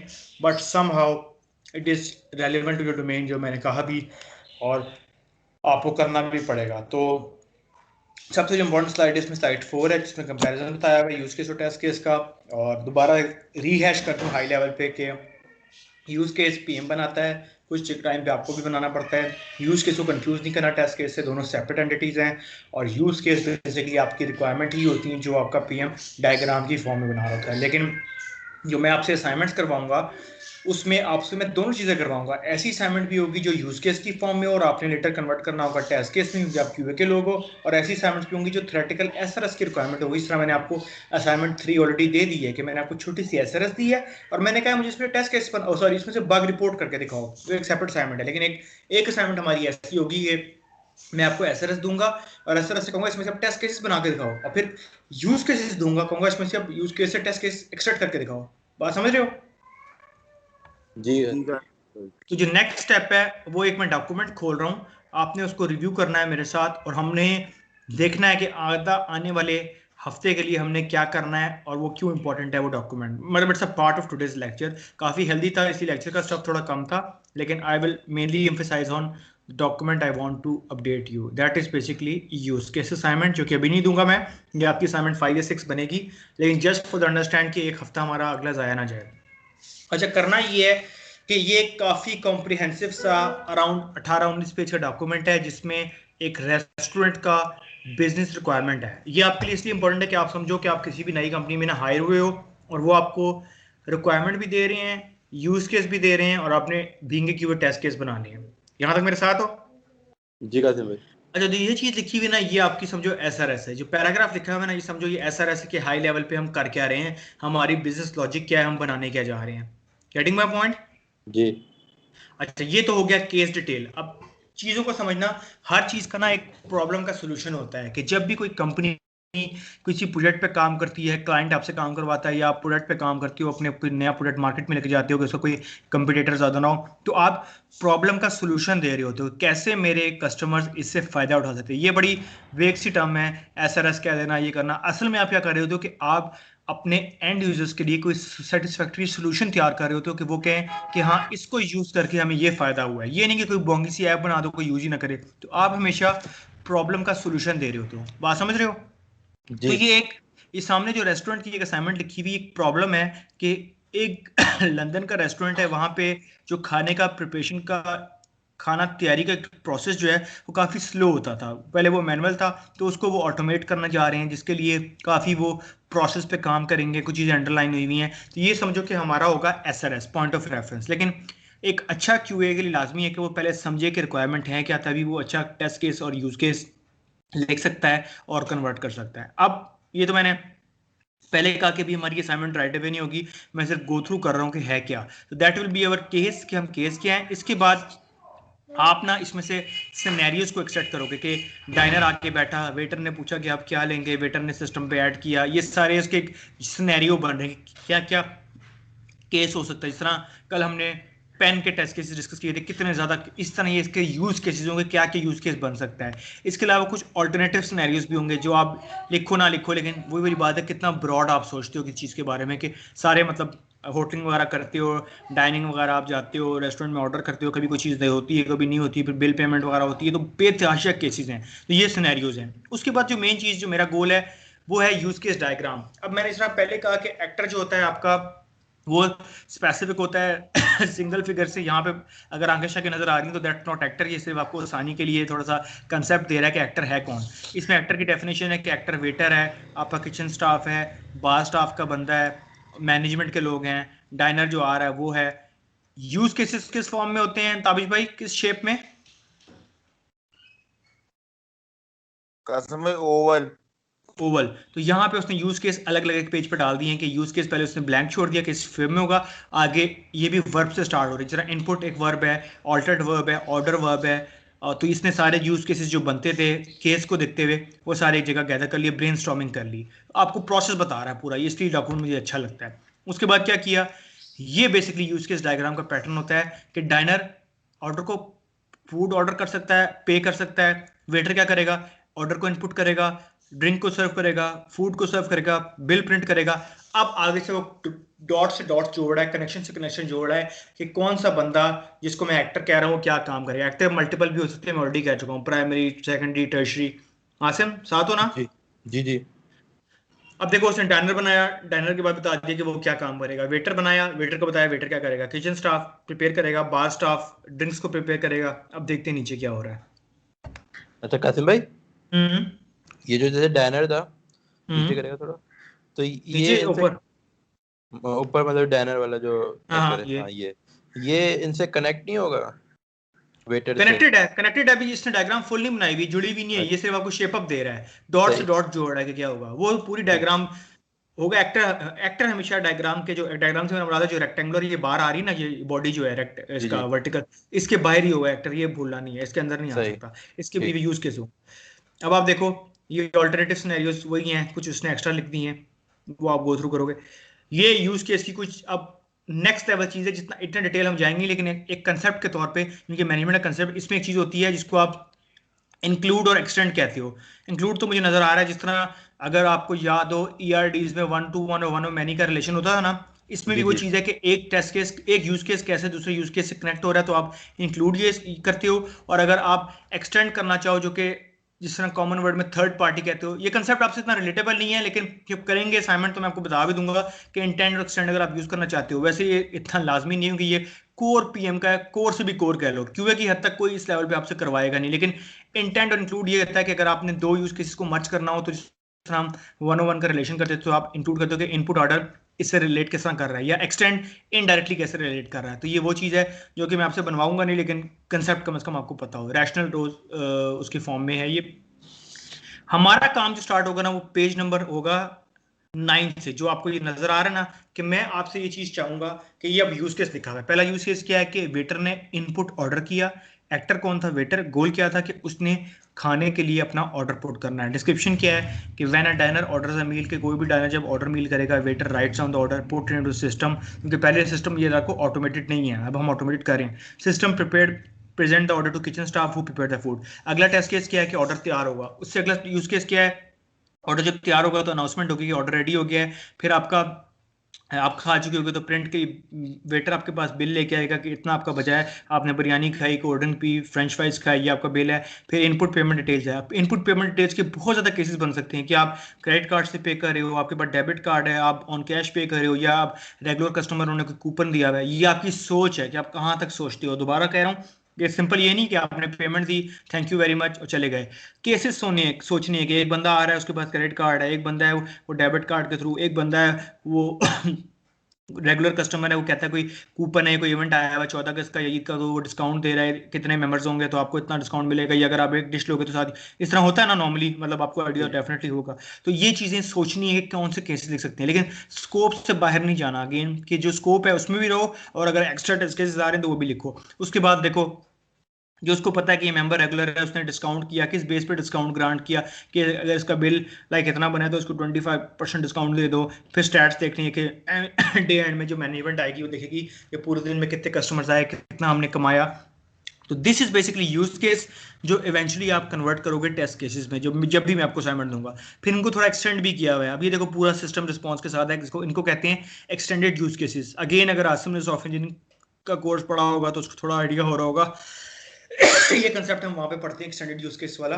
but somehow it is relevant to your domain, जो मैंने कहा भी, और आपको करना भी पड़ेगा। तो सबसे जो इम्पोर्टेंट स्लाइड है इसमें स्लाइड 4 है, जिसमें कंपैरिजन बताया हुआ है यूज केस और टेस्ट केस का। और दोबारा रीहैश करता हूँ हाई लेवल पे कि यूज केस पीएम बनाता है, कुछ टाइम पे आपको भी बनाना पड़ता है। यूज केस को कंफ्यूज नहीं करना टेस्ट केस से, दोनों सेपरेट एंटिटीज हैं। और यूज केस बेसिकली आपकी रिक्वायरमेंट ही होती है जो आपका पीएम डायग्राम की फॉर्म में बना रहा होता है। लेकिन जो मैं आपसे असाइनमेंट्स करवाऊंगा उसमें आपसे मैं दोनों चीज़ें करवाऊंगा। ऐसी असाइनमेंट भी होगी जो यूज केस की फॉर्म में और आपने लेटर कन्वर्ट करना होगा टेस्ट केस में जब क्यूए के लोग हो, और ऐसी असाइनमेंट्स भी होंगी जो थ्योरेटिकल एसआरएस की रिक्वायरमेंट होगी। इस तरह मैंने आपको असाइनमेंट 3 ऑलरेडी दे दी है कि मैंने आपको छोटी सी एसआरएस दी है और मैंने कहा मुझे इसमें टेस्ट केस पर सॉरी इसमें से बग रिपोर्ट करके दिखाओ, तो एक सेपरेट असाइनमेंट है। लेकिन एक असाइनमेंट हमारी ऐसी होगी कि मैं आपको एसआरएस दूंगा और एसआरएस से कहूंगा इसमें से आप टेस्ट केसेस बना के दिखाओ, और फिर यूज केसेस दूंगा, कहूंगा इसमें से आप यूज केस से टेस्ट केस एक्सट्रैक्ट करके दिखाओ। बात समझ रहे हो? जी है। ठीक है। तो जो नेक्स्ट स्टेप है वो एक मैं डॉक्यूमेंट खोल रहा हूँ, आपने उसको रिव्यू करना है मेरे साथ, और हमने देखना है कि आने वाले हफ्ते के लिए हमने क्या करना है और वो क्यों इंपॉर्टेंट है वो डॉक्यूमेंट। मतलब it's a part of today's lecture. काफ़ी हेल्दी था, इसी लेक्चर का स्टफ थोड़ा कम था, लेकिन I will mainly emphasize on document I want to update you, that is basically use case assignment, जो कि अभी नहीं दूंगा मैं। ये आपकी असाइनमेंट 5 या 6 बनेगी, लेकिन जस्ट फॉर द अंडरस्टैंड कि एक हफ्ता हमारा अगला ज़ाया ना जाए। अच्छा, करना ये है कि ये काफ़ी कॉम्प्रिहेंसिव सा अराउंड 18-19 पेज का डॉक्यूमेंट है, जिसमें एक रेस्टोरेंट का बिजनेस रिक्वायरमेंट है। ये आपके लिए इसलिए इंपॉर्टेंट है कि आप समझो कि आप किसी भी नई कंपनी में ना हायर हुए हो, और वो आपको रिक्वायरमेंट भी दे रहे हैं, यूज केस भी दे रहे हैं, और आपने being a QA test case बनाने हैं। यहाँ तक मेरे साथ हो? जी कासिम भाई। अच्छा, तो ये चीज लिखी हुई ना, ये आपकी समझो एसआरएस है। जो पैराग्राफ लिखा हुआ है ना, ये समझो ये एसआरएस है कि हाई लेवल पे हम कर क्या रहे हैं, हमारी बिजनेस लॉजिक क्या है, हम बनाने क्या जा रहे हैं। Getting my point? जी। अच्छा, ये तो हो गया केस डिटेल। अब चीजों को समझना, हर चीज का ना एक प्रॉब्लम का सोल्यूशन होता है कि जब भी कोई कंपनी किसी प्रोजेक्ट पे काम करती है, क्लाइंट आपसे काम करवाता है, या आप प्रोडक्ट पे काम करती हो, अपने कोई नया प्रोडक्ट मार्केट में लेके जाते हो कि उसका कोई कंपटीटर ज्यादा ना हो, तो आप प्रॉब्लम का सोल्यूशन दे रहे होते हो, कैसे मेरे कस्टमर्स इससे फायदा उठा सकते हैं। ये बड़ी वेग सी टर्म है, एसआरएस कह देना, ये करना। असल में आप क्या कर रहे होते हो कि आप अपने एंड यूजर्स के लिए कोई सेटिस्फैक्टरी सोल्यूशन तैयार कर रहे होते हो कि वो कहें कि हाँ इसको यूज करके हमें ये फायदा हुआ है। ये नहीं कि कोई बोंगी सी ऐप बना दो कोई यूज ही ना करे। तो आप हमेशा प्रॉब्लम का सोल्यूशन दे रहे होते हो। बात समझ रहे हो? तो जी ये सामने जो रेस्टोरेंट की एक असाइनमेंट लिखी हुई एक प्रॉब्लम है कि एक लंदन का रेस्टोरेंट है, वहां पे जो खाने का प्रिपरेशन का खाना तैयारी का प्रोसेस जो है वो काफ़ी स्लो होता था। पहले वो मैनुअल था, तो उसको वो ऑटोमेट करना चाह रहे हैं, जिसके लिए काफ़ी वो प्रोसेस पे काम करेंगे, कुछ चीज़ें अंडरलाइन हुई हुई हैं। तो ये समझो कि हमारा होगा SRS, पॉइंट ऑफ रेफरेंस। लेकिन एक अच्छा QA के लिए लाजमी है कि वो पहले समझे कि रिक्वायरमेंट है क्या, तभी वो अच्छा टेस्ट केस और यूज केस लिख सकता है और कन्वर्ट कर सकता है। अब ये तो मैंने पहले कहा कि भी हमारी असाइनमेंट राइट अवे नहीं होगी, मैं सिर्फ गो थ्रू कर रहा हूँ कि है क्या। तो that will be our case, कि हम केस क्या है। इसके बाद आप ना इसमें से सिनेरियोज को एक्सट्रैक्ट करोगे कि डाइनर आके बैठा, वेटर ने पूछा कि आप क्या लेंगे, वेटर ने सिस्टम पे ऐड किया, ये सारे इसके एक सिनेरियो बन रहे हैं। क्या क्या केस हो सकता है, जिस तरह कल हमने पेन के टेस्ट केसेस डिस्कस किए थे, कितने ज़्यादा इस तरह ये इसके यूज़ केसेस होंगे, क्या क्या यूज़ केस बन सकता है। इसके अलावा कुछ ऑल्टरनेटिव सिनेरियोज भी होंगे जो आप लिखो ना लिखो, लेकिन वही वाली बात है कितना ब्रॉड आप सोचते हो किस चीज़ के बारे में, कि सारे मतलब होटलिंग वगैरह करते हो, डाइनिंग वगैरह आप जाते हो, रेस्टोरेंट में ऑर्डर करते हो, कभी कोई चीज़ होती है कभी नहीं होती, फिर बिल पेमेंट वगैरह होती है, तो बेतहाशा केसेस हैं। तो ये सिनेरियोज हैं। उसके बाद जो मेन चीज़ जो मेरा गोल है वो है यूज़ केस डायग्राम। अब मैंने इस तरह पहले कहा कि एक्टर जो होता है आपका वो स्पेसिफिक होता है सिंगल फिगर से। यहाँ पे अगर आकांक्षा की नजर आ रही है तो दैट नॉट एक्टर, ये सिर्फ आपको आसानी के लिए थोड़ा सा कंसेप्ट दे रहा है कि एक्टर है कौन। इसमें एक्टर की डेफिनेशन है कि एक्टर वेटर है, आपका किचन स्टाफ है, बार स्टाफ का बंदा है, मैनेजमेंट के लोग हैं, डाइनर जो आ रहा है वो है। यूज केसेस किस फॉर्म में होते हैं ताबिश भाई, किस शेप में? कसम में ओवल। ओवल। तो यहाँ पे उसने यूज केस अलग अलग एक पेज पर डाल दिए हैं कि यूज केस पहले उसने ब्लैंक छोड़ दिया कि इस फॉर्म में होगा। आगे ये भी वर्ब से स्टार्ट हो रही है, जरा इनपुट एक वर्ब है, ऑल्टर्ड वर्ब है, ऑर्डर वर्ब है। तो इसने सारे यूज केसेस जो बनते थे केस को देखते हुए वो सारे एक जगह गैदर कर लिए, ब्रेन कर ली। आपको प्रोसेस बता रहा है पूरा, ये इसलिए डॉक्यूमेंट मुझे अच्छा लगता है। उसके बाद क्या किया, ये बेसिकली यूज केस डायग्राम का पैटर्न होता है कि डाइनर ऑर्डर को फूड ऑर्डर कर सकता है, पे कर सकता है। वेटर क्या करेगा, ऑर्डर को इनपुट करेगा, ड्रिंक को सर्व करेगा, फूड को सर्व करेगा, बिल प्रिंट करेगा। अब आगे से वो डॉट से डॉट जोड़ रहा है, कनेक्शन से कनेक्शन जोड़ रहा है कि कौन सा बंदा जिसको मैं एक्टर कह रहा हूँ क्या काम करेगा। एक्टर मल्टीपल भी हो सकते हैं, मैं ऑलरेडी कह चुका हूँ, प्राइमरी, सेकेंडरी, टर्शरी। आसिम साथ हो ना? जी जी जी अब देखो उसने डाइनर बनाया, डाइनर के बाद बता दिया कि वो क्या काम करेगा। वेटर बनाया, वेटर को बताया वेटर क्या करेगा। किचन स्टाफ प्रिपेयर करेगा, बार स्टाफ ड्रिंक्स को प्रिपेयर करेगा। अब देखते हैं नीचे क्या हो रहा है। अच्छा कासिम भाई, हम्म। ये जो जैसे डायनर था, नीचे हम्म। करेगा थोड़ा, तो ये नीचे इनसे ऊपर। ऊपर मतलब डायनर वाला जो हाँ एक्टर हाँ, है, ये हाँ ये इनसे कनेक्ट नहीं होगा वेटर से? कनेक्टेड है, कनेक्टेड है भी। इसने डायग्राम फुल नहीं बनाई हुई, जुड़ी भी नहीं है, ये अच्छा, सिर्फ आपको शेप अप दे रहा है, डॉट से सही, डॉट जोड़ रहा है कि क्या होगा। वो पूरी ठीक, डायग्राम होगा। एक्टर एक्टर हमेशा डायग्राम के जो डायग्राम से मैंने बोला था, जो रेक्टेंगुलर ये बाहर आ रही है ना, ये बॉडी जो है रेक्ट जी इसका जी, वर्टिकल, इसके बाहर ही होगा एक्टर, ये भूलना नहीं है, इसके अंदर नहीं आ सही, सकता। इसके भी ठीक, यूज केस हो। अब आप देखो, ये ऑल्टरनेटिव सिनेरियोज वही हैं, कुछ उसने एक्स्ट्रा लिख दी हैं, वो आप गो थ्रू करोगे। ये यूज केस की कुछ अब नेक्स्ट लेवल चीज है, जितना इतना डिटेल हम जाएंगे, लेकिन एक कंसेप्ट के तौर पे, क्योंकि मैनेजमेंट का कंसेप्ट, इसमें एक चीज होती है जिसको आप इंक्लूड और एक्सटेंड कहते हो। इंक्लूड तो मुझे नजर आ रहा है जिस तरह, अगर आपको याद हो ERDs में 1 to 1 और 1 to many का रिलेशन होता है ना, इसमें भी जी वो जी, चीज है कि एक टेस्ट केस, एक यूज केस कैसे दूसरे यूज केस से कनेक्ट हो रहा है, तो आप इंक्लूड ये करते हो। और अगर आप एक्सटेंड करना चाहो, जो कि जिस तरह कॉमन वर्ड में थर्ड पार्टी कहते हो, ये कंसेप्ट आपसे इतना रिलेटेबल नहीं है, लेकिन जब करेंगे असाइनमेंट तो मैं आपको बता भी दूंगा कि इंटेंड और एक्सटेंड अगर आप यूज करना चाहते हो। वैसे ये इतना लाजमी नहीं है कि ये कोर PM का है, कोर से भी कोर कह लो, QA की हद तक कोई इस लेवल पे आपसे करवाएगा नहीं। लेकिन इंटेंट और इंक्लूड ये कहता है कि अगर आपने दो यूज केसेस को मर्ज करना हो, तो जिस तरह हम 101 का रिलेशन करते हैं, तो आप इंक्लूड करते हो कि इनपुट ऑर्डर इससे रिलेट किस तरह कर रहा है, या एक्सटेंड इनडायरेक्टली कैसे रिलेट कर रहा है। तो ये वो चीज़ है जो कि मैं आपसे बनवाऊंगा नहीं, लेकिन कंसेप्ट कम से कम आपको पता हो, रैशनल रोज उसकी फॉर्म में है ये। हमारा काम जो स्टार्ट होगा ना, वो पेज नंबर होगा 9 से, जो आपको ये नजर आ रहा है ना, कि मैं आपसे ये चीज चाहूंगा कि ये अब यूज केस लिखा हुआ है। पहला यूज केस क्या है कि वेटर ने इनपुट ऑर्डर किया। एक्टर कौन था, वेटर। गोल क्या था कि उसने खाने के लिए अपना ऑर्डर पुट करना है। डिस्क्रिप्शन क्या है कि व्हेन अ डाइनर ऑर्डर्स अ मील, के कोई भी डाइनर जब ऑर्डर मील करेगा, waiter rights on the order, put into system. क्योंकि पहले सिस्टम ये को ऑटोमेटेड नहीं है, अब हम ऑटोमेटेड कर रहे हैं। System prepare present the order to kitchen staff who prepare the food. अगला टेस्ट केस क्या है कि ऑर्डर तैयार होगा। उससे अगला यूज केस क्या है ऑर्डर जब तैयार होगा तो अनाउंसमेंट होगी कि ऑर्डर रेडी हो गया है, फिर आप खा चुके होगे तो प्रिंट की वेटर आपके पास बिल लेके आएगा कि इतना आपका बचा है, आपने बिरयानी खाई, cold drink P, French fries खाई, ये आपका बिल है। फिर इनपुट पेमेंट डिटेल्स है। इनपुट पेमेंट डिटेल्स के बहुत ज़्यादा केसेस बन सकते हैं कि आप क्रेडिट कार्ड से पे कर रहे हो, आपके पास डेबिट कार्ड है, आप ऑन कैश पे कर रहे हो, या आप रेगुलर कस्टमर होने को कूपन दिया हुआ है। ये आपकी सोच है कि आप कहाँ तक सोचते हो। दोबारा कह रहा हूँ, ये सिंपल ये नहीं कि आपने payment the, thank you very much और चले गए। केसेस सोचने है कि एक बंदा आ रहा है उसके पास क्रेडिट कार्ड है, एक बंदा है वो डेबिट कार्ड के थ्रू, एक बंदा है वो रेगुलर कस्टमर है, वो कहता है कोई कूपन है, कोई इवेंट आया हुआ 14 अगस्त का, ईद का, तो वो डिस्काउंट दे रहा है, कितने मेंबर्स होंगे तो आपको इतना डिस्काउंट मिलेगा, या अगर आप एक डिश लोगे तो साथ इस तरह होता है ना नॉर्मली, मतलब आपको आइडिया जी डेफिनेटली होगा। तो ये चीज़ें सोचनी है कि कौन से केसेस लिख सकते हैं, लेकिन स्कोप से बाहर नहीं जाना। अगेन कि जो स्कोप है उसमें भी रहो, और अगर एक्स्ट्रा टेस्ट केसेस आ रहे हैं तो वो भी लिखो। उसके बाद देखो, जो उसको पता है कि ये मेंबर रेगुलर है, उसने डिस्काउंट किया, किस बेस पे डिस्काउंट ग्रांट किया, कि अगर इसका बिल लाइक इतना बना है तो उसको 25% डिस्काउंट दे दो। फिर स्टैट्स देखनी है कि डे एंड में जो मैनेजमेंट आएगी वो देखेगी कि पूरे दिन में कितने कस्टमर्स आए, कितना हमने कमाया। तो this is basically use case जो इवेंचुअली आप कन्वर्ट करोगे टेस्ट केसेस में, जब भी मैं आपको असाइनमेंट दूंगा। फिर इनको थोड़ा एक्सटेंड भी किया हुआ है। अभी देखो पूरा सिस्टम रिस्पॉन्स के साथ है, इसको इनको कहते हैं एक्सटेंडेड यूज केसेस। अगेन अगर आसिम ने सॉफ्टवेयर इंजीनियरिंग का कोर्स पढ़ा होगा तो उसको थोड़ा आइडिया हो रहा होगा। ये कंसेप्ट हम वहां पे पढ़ते हैं एक्सटेंडेड यूज केस वाला,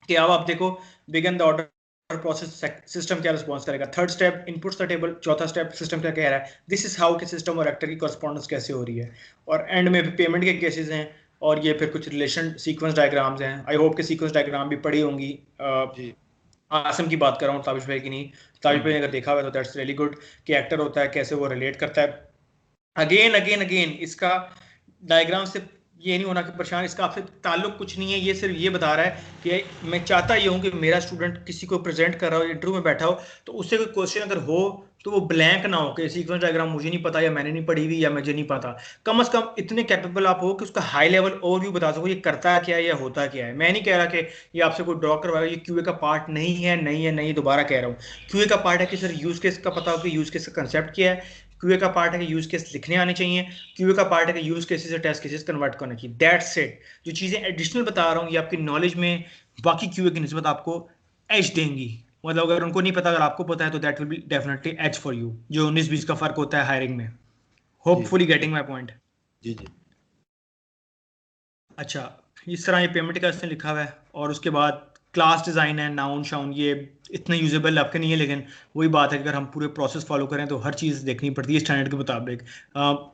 कि अब आप देखो, begin the order process, system क्या रिस्पॉन्स करेगा, third step inputs the table, चौथा स्टेप सिस्टम क्या कह रहा है, दिस इज हाउ के सिस्टम और एक्टर की कॉरेस्पॉन्डेंस कैसे हो रही है, और एंड में पेमेंट के केसेस हैं, और ये फिर कुछ रिलेशन सीक्वेंस डायग्राम्स हैं। आई होप के सीक्वेंस डायग्राम भी पढ़ी होंगी। जी आसम की बात कर रहा हूँ, ताबिश भाई की नहीं। ताबिश भाई ने अगर देखा हुआ है तो दैट्स रियली गुड, कि एक्टर होता है कैसे वो रिलेट करता है। अगेन अगेन अगेन इसका डायग्राम से ये नहीं होना कि परेशान, इसका आपसे ताल्लुक कुछ नहीं है, ये सिर्फ ये बता रहा है कि मैं चाहता ये हूँ कि मेरा स्टूडेंट किसी को प्रेजेंट कर रहा हो, इंटरव्यू में बैठा हो, तो उससे कोई क्वेश्चन अगर हो तो वो ब्लैंक ना हो कि सीक्वेंस डायग्राम मुझे नहीं पता, या मैंने नहीं पढ़ी हुई, या मुझे नहीं पता। कम से कम इतने कैपेबल आप हो कि उसका हाई लेवल ओवरव्यू बता सको, ये करता क्या है या होता क्या है। मैं नहीं कह रहा कि ये आपसे कोई ड्रॉ करवाएगा, ये क्यूए का पार्ट नहीं है, नहीं है, नहीं, दोबारा कह रहा हूँ। क्यूए का पार्ट है कि सर यूज केस का पता हो कि यूज केस का कंसेप्ट क्या है। क्यूए का पार्ट है कि यूज केस लिखने आने चाहिए। क्यूए का पार्ट है कि यूज केसेस से टेस्ट केसेस कन्वर्ट करना चाहिए। That's it. जो चीजें एडिशनल बता रहा हूँ ये आपकी नॉलेज में बाकी क्यूए की निस्बत आपको एज देंगी। मतलब अगर उनको नहीं पता, अगर आपको पता है तो that will be definitely edge for you. जो 19-20 का फर्क होता है हायरिंग में। जी होपफुली गेटिंग माई पॉइंट। जी जी अच्छा, इस तरह ये पेमेंट का इसने लिखा हुआ है, और उसके बाद क्लास डिज़ाइन है, नाउन शाउन, ये इतने यूजेबल आपके नहीं है, लेकिन वही बात है कि अगर हम पूरे प्रोसेस फॉलो करें तो हर चीज़ देखनी पड़ती है स्टैंडर्ड के मुताबिक।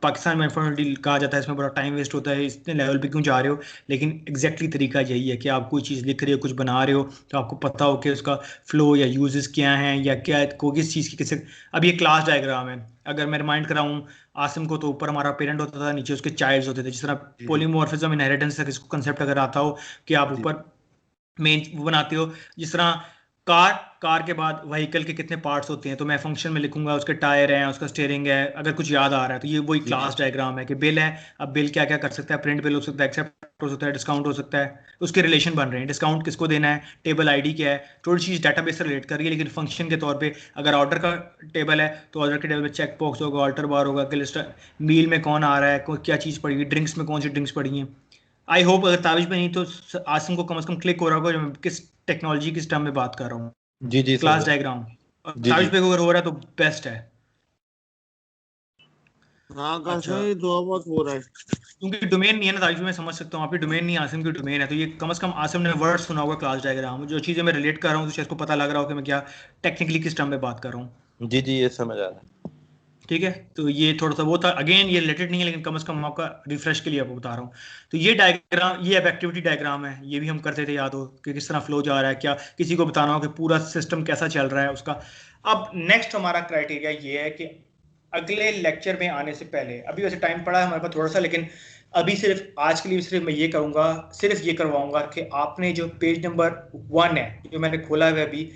पाकिस्तान में इंफॉर्मेलिटी कहा जाता है, इसमें बड़ा टाइम वेस्ट होता है, इतने लेवल पे क्यों जा रहे हो, लेकिन एग्जैक्टली तरीका यही है कि आप कोई चीज़ लिख रहे हो, कुछ बना रहे हो, तो आपको पता हो कि उसका फ्लो या यूजेस क्या हैं, या क्या को किस चीज़ की किसे। अब ये क्लास डायग्राम है, अगर मैं रिमाइंड कराऊँ आसिम को, तो ऊपर हमारा पेरेंट होता था, नीचे उसके चाइल्ड्स होते थे। जिस तरह जी जी पोलीमॉर्फिज्म इनहेरिटेंस का किसको कंसेप्ट अगर आता हो कि आप जी ऊपर मेन वो बनाते हो, जिस तरह कार कार के बाद व्हीकल के कितने पार्ट्स होते हैं, तो मैं फंक्शन में लिखूंगा उसके टायर हैं, उसका स्टीयरिंग है, अगर कुछ याद आ रहा है तो ये वही जी जी क्लास डायग्राम है कि बिल है। अब बिल क्या क्या कर सकता है, प्रिंट बिल हो सकता है, एक्सेप्ट हो सकता है, डिस्काउंट हो सकता है, उसके रिलेशन बन रहे हैं, डिस्काउंट किसको देना है, टेबल आईडी क्या है, थोड़ी चीज़ डाटाबेस से रिलेट कर रही है, लेकिन फंक्शन के तौर पे अगर ऑर्डर का टेबल है तो ऑर्डर के टेबल में चेक बॉक्स होगा, ऑल्टर बार होगा कि लिस्ट मील में कौन आ रहा है, क्या चीज़ पड़ी है, ड्रिंक्स में कौन सी ड्रिंक्स पड़ी हैं। आई होप अगर ताबिश में नहीं तो आसिम को कम से कम क्लिक हो रहा होगा जो मैं किस टेक्नोलॉजी किस टर्म में बात कर रहा हूँ। जी जी क्लास समझा डायग्राम, और जी ताबिश जी पे को अगर हो रहा है तो बेस्ट है। हाँ काश अच्छा, भाई थोड़ा बहुत हो रहा है। क्योंकि डोमेन नहीं है ना ताबिश, मैं समझ सकता हूँ आपकी डोमेन नहीं है, आसिम की डोमेन है, तो ये कम से कम आसिम ने वर्ड सुना होगा क्लास डायग्राम, जो चीज़ें मैं रिलेट कर रहा हूँ तो शायद इसको पता लग रहा हो कि मैं क्या टेक्निकली किस टर्म में बात कर रहा हूँ। जी जी ये समझ आ रहा है ठीक है, तो ये थोड़ा सा वो था, अगेन ये रिलेटेड नहीं है, लेकिन कम से कम आपका रिफ्रेश के लिए आपको बता रहा हूँ। तो ये डायग्राम, ये अब एक्टिविटी डायग्राम है, ये भी हम करते थे, याद हो कि किस तरह फ्लो जा रहा है, क्या किसी को बताना हो कि पूरा सिस्टम कैसा चल रहा है उसका। अब नेक्स्ट हमारा क्राइटेरिया ये है कि अगले लेक्चर में आने से पहले, अभी वैसे टाइम पड़ा है हमारे पास थोड़ा सा, लेकिन अभी सिर्फ आज के लिए सिर्फ मैं ये करूंगा, सिर्फ ये करवाऊंगा कि आपने जो पेज नंबर 1 है जो मैंने खोला हुआ है अभी,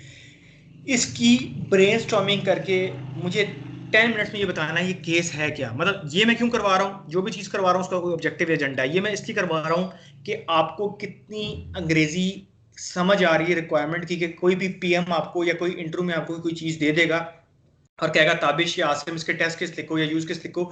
इसकी ब्रेनस्टॉर्मिंग करके मुझे 10 मिनट्स में ये बताना है ये केस है क्या। मतलब ये मैं क्यों करवा रहा हूँ, जो भी चीज़ करवा रहा हूँ उसका कोई ऑब्जेक्टिव एजेंडा है, ये मैं इसलिए करवा रहा हूँ कि आपको कितनी अंग्रेजी समझ आ रही है रिक्वायरमेंट की, कि कोई भी पीएम आपको या कोई इंटरव्यू में आपको कोई चीज़ दे देगा, और कहेगा ताबिश या आसिम इसके टेस्ट केस लिखो या यूज केस लिखो,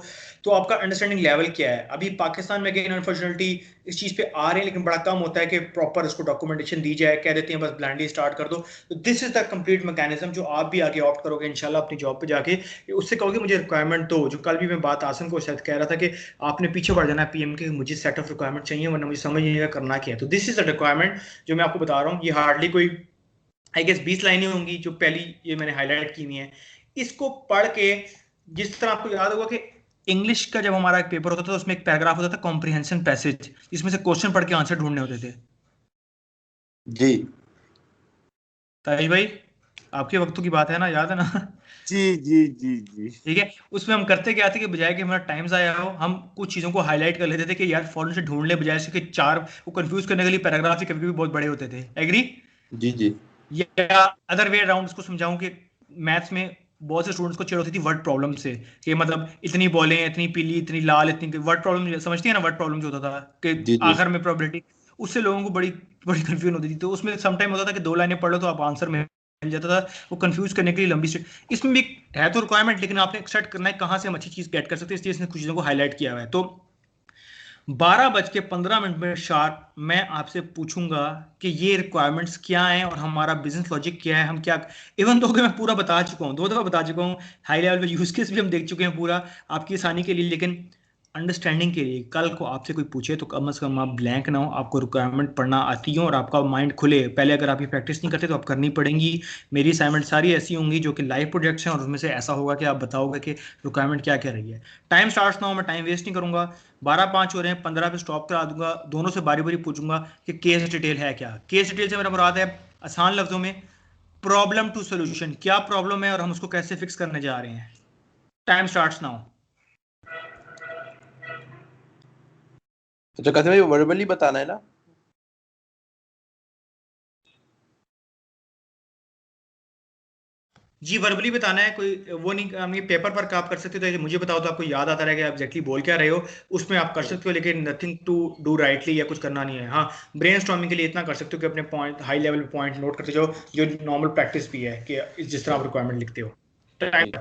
तो आपका अंडरस्टैंडिंग लेवल क्या है। अभी पाकिस्तान में अगेन अनफॉर्चुनेटली इस चीज पे आ रहे हैं, लेकिन बड़ा कम होता है कि प्रॉपर उसको डॉक्यूमेंटेशन दी जाए, कह देते हैं बस ब्लाइंडली स्टार्ट कर दो। तो this is the complete mechanism जो आप भी आगे ऑप्ट करोगे इंशाल्लाह अपनी जॉब पे जाके, उससे कहोगे मुझे रिक्वायरमेंट दो। जो कल भी मैं बात आसिम को शायद कह रहा था कि आपने पीछे बढ़ जाना है पीएम के, मुझे सेट ऑफ रिक्वायरमेंट चाहिए वरना मुझे समझ नहीं आएगा करना क्या है। तो दिस इज द रिक्वायरमेंट जो मैं आपको बता रहा हूँ। ये हार्डली कोई आई गेस 20 लाइनें होंगी जो पहली ये मैंने हाईलाइट की हुई हैं। इसको पढ़ के, जिस तरह आपको याद होगा कि इंग्लिश का जब हमारा एक पेपर होता था तो उसमें एक पैराग्राफ होता था कॉम्प्रिहेंशन पैसेज, जिसमें से क्वेश्चन पढ़ के आंसर ढूंढने होते थे। जी ताज भाई, आपके वक्तों की बात है ना, याद है ना? जी जी जी जी। ठीक है। उसमें हम करते क्या थे कि बजाय कि हमारा टाइम ज़ाया हो, हम कुछ चीज़ों को हाईलाइट कर लेते थे कि यार फौरन से ढूंढने बजाय से कि चार वो कंफ्यूज करने के लिए पैराग्राफ ही कभी कभी बहुत बड़े होते थे। एग्री? जी जी या अदर वे अराउंड उसको समझाऊं कि मैथ्स में बहुत से स्टूडेंट्स को चिढ़ होती थी वर्ड प्रॉब्लम से, कि मतलब इतनी बॉलें, इतनी पीली, इतनी लाल, इतनी वर्ड प्रॉब्लम समझती है ना, वर्ड प्रॉब्लम जो होता था कि जी जी आखिर में प्रोबेबिलिटी, उससे लोगों को बड़ी बड़ी कंफ्यूजन होती थी। तो उसमें सम टाइम होता था कि दो लाइनें पढ़ लो तो आप आंसर मिल जाता था। वो कंफ्यूज करने के लिए लंबी इसमें भी है तो रिक्वायरमेंट, लेकिन आपने एक्सट्रैक्ट करना है कहाँ से हम अच्छी चीज गेट कर सकते हैं, इसलिए इसने कुछ चीजों को हाईलाइट किया हुआ है। तो 12:15 में शार्प मैं आपसे पूछूंगा कि ये रिक्वायरमेंट्स क्या हैं और हमारा बिजनेस लॉजिक क्या है, हम क्या, इवन दो कि मैं पूरा बता चुका हूँ, 2 दफा बता चुका हूँ, हाई लेवल पे यूज केस भी हम देख चुके हैं पूरा आपकी आसानी के लिए। लेकिन अंडरस्टैंडिंग के लिए कल को आपसे कोई पूछे तो कम से कम आप ब्लैंक ना हो, आपको रिक्वायरमेंट पढ़ना आती हो और आपका माइंड खुले। पहले अगर आप ये प्रैक्टिस नहीं करते तो आप करनी पड़ेंगी। मेरी असाइनमेंट सारी ऐसी होंगी जो कि लाइव प्रोजेक्ट्स हैं और उसमें से ऐसा होगा कि आप बताओगे कि रिक्वायरमेंट क्या क्या रही है। टाइम स्टार्ट ना हो, मैं टाइम वेस्ट नहीं करूंगा। 12:05 हो रहे हैं, 15 पे स्टॉप करा दूंगा। दोनों से बारी बारी पूछूंगा कि केस डिटेल है क्या। केस डिटेल से मेरा मुराद है आसान लफ्जों में प्रॉब्लम टू सोल्यूशन, क्या प्रॉब्लम है और हम उसको कैसे फिक्स करने जा रहे हैं। Time starts now. अच्छा कैसे भाई वर्बली बताना है ना? जी वर्बली बताना है, कोई वो नहीं, हम ये पेपर पर आप कर सकते हो तो मुझे बताओ तो आपको याद आता रहेगा आप एग्जैक्टली बोल क्या रहे हो। उसमें आप कर सकते हो, लेकिन नथिंग टू डू राइटली या कुछ करना नहीं है। हाँ, ब्रेन के लिए इतना कर सकते हो कि अपने पॉइंट हाई लेवल पे पॉइंट नोट करते जाओ, जो नॉर्मल प्रैक्टिस भी है कि जिस तरह आप ठीक रिक्वायरमेंट लिखते हो। ठीक। टाइम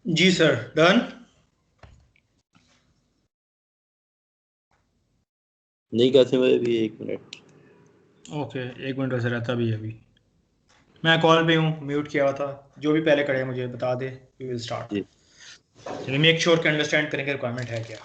जी सर, डन। नहीं कासिम भाई, अभी 1 मिनट। ओके, 1 मिनट वैसे रहता भी है अभी। मैं कॉल पे हूँ, म्यूट किया हुआ था। जो भी पहले करे मुझे बता दे, वी विल स्टार्ट। जी। चलिए, मेक श्योर कि अंडरस्टैंड करेंगे रिक्वायरमेंट है क्या।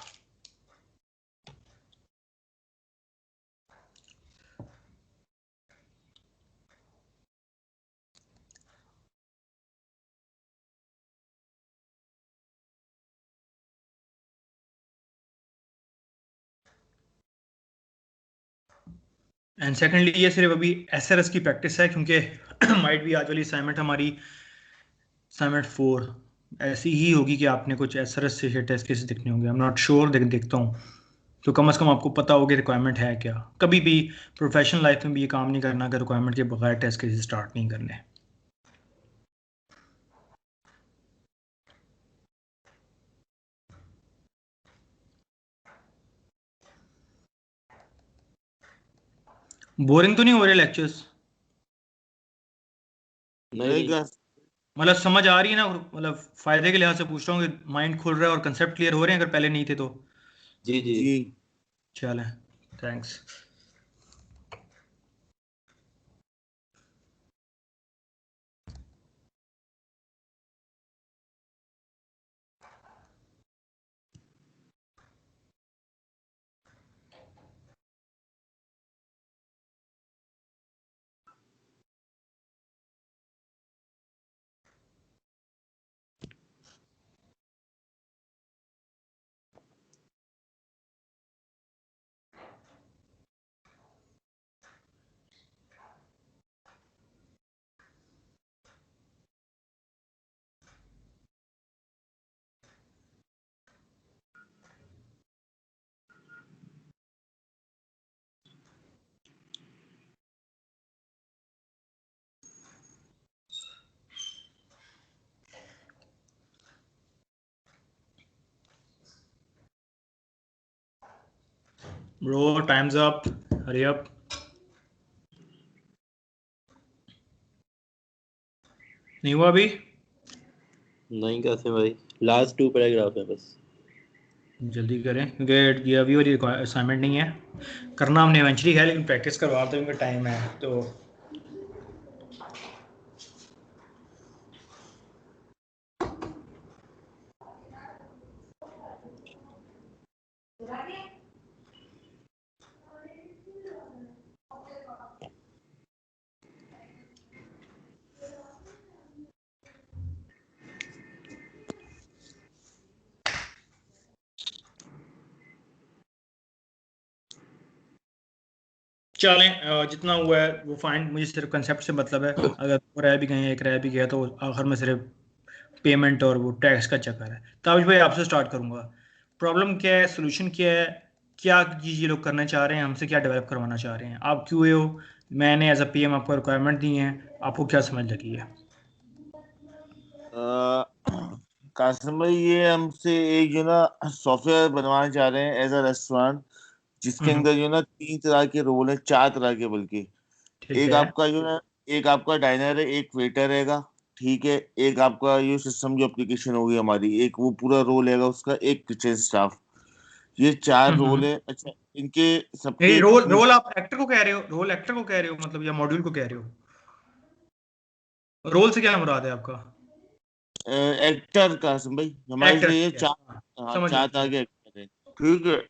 एंड सेकेंडली, ये सिर्फ अभी एसआरएस की प्रैक्टिस है, क्योंकि माइट भी आज वाली असाइनमेंट हमारी असाइनमेंट 4 ऐसी ही होगी कि आपने कुछ एसआरएस से टेस्ट केसेस देखने होंगे। आई एम नॉट श्योर, देखता हूँ। तो कम से कम आपको पता होगी रिक्वायरमेंट है क्या। कभी भी प्रोफेशनल लाइफ में भी ये काम नहीं करना कि रिक्वायरमेंट के बगैर टेस्ट केसेस स्टार्ट नहीं करने। बोरिंग तो नहीं हो रहे लेक्चर्स? नहीं नहीं नहीं। कर। मतलब समझ आ रही है ना? मतलब फायदे के लिहाज से पूछ रहा हूँ कि माइंड खुल रहा है और कंसेप्ट क्लियर हो रहे हैं, अगर पहले नहीं थे तो। जी जी। जी। चलें, thanks. Bro, times up, hurry up. नहीं हुआ अभी? नहीं कासिम भाई, लास्ट 2 पैराग्राफ है बस। जल्दी करें, क्योंकि ये अभी वाली असाइनमेंट नहीं है। करना हमने इवेंचुअली है, लेकिन प्रैक्टिस करवा तो क्योंकि टाइम है तो। चलें, जितना हुआ है वो फाइन। मुझे सिर्फ कंसेप्ट से मतलब है। अगर वो रह भी गए, एक रह भी गया, तो आखिर में सिर्फ पेमेंट और वो टैक्स का चक्कर है। ताबिश भाई, आपसे स्टार्ट करूंगा। प्रॉब्लम क्या है, सोल्यूशन क्या है, क्या चीज़ ये लोग करना चाह रहे हैं, हमसे क्या डेवलप करवाना चाह रहे हैं? आप क्यूए हो, मैंने एज अ पीएम आपको रिक्वायरमेंट दी है, आपको क्या समझ लगी है? कासिम भाई, ये हमसे एक जो ना सॉफ्टवेयर बनवाना चाह रहे हैं एज अ रेस्टोरेंट, जिसके हम्म, अंदर जो ना 3 तरह के रोल है, 4 तरह के बल्कि। ठीक एक है। आपका जो है, एक आपका डाइनर है, एक वेटर रहेगा। ठीक है। एक आपका ये सिस्टम जो एप्लीकेशन होगी हमारी, एक वो पूरा रोल रहेगा उसका, एक किचन स्टाफ। ये 4 रोल हम्म। है। अच्छा, इनके नहीं, सबके रोल अपनी रोल आप एक्टर को कह रहे हो? रोल एक्टर को कह रहे हो मतलब, या मॉड्यूल को कह रहे हो? रोल से क्या मुराद है आपका? एक्टर। कासिम भाई, हमारे एक्टर, लिए ठीक है, चार। हाँ। हाँ, समझ गया, चार समझ तरह गया। के एक्टर है। ठीक है।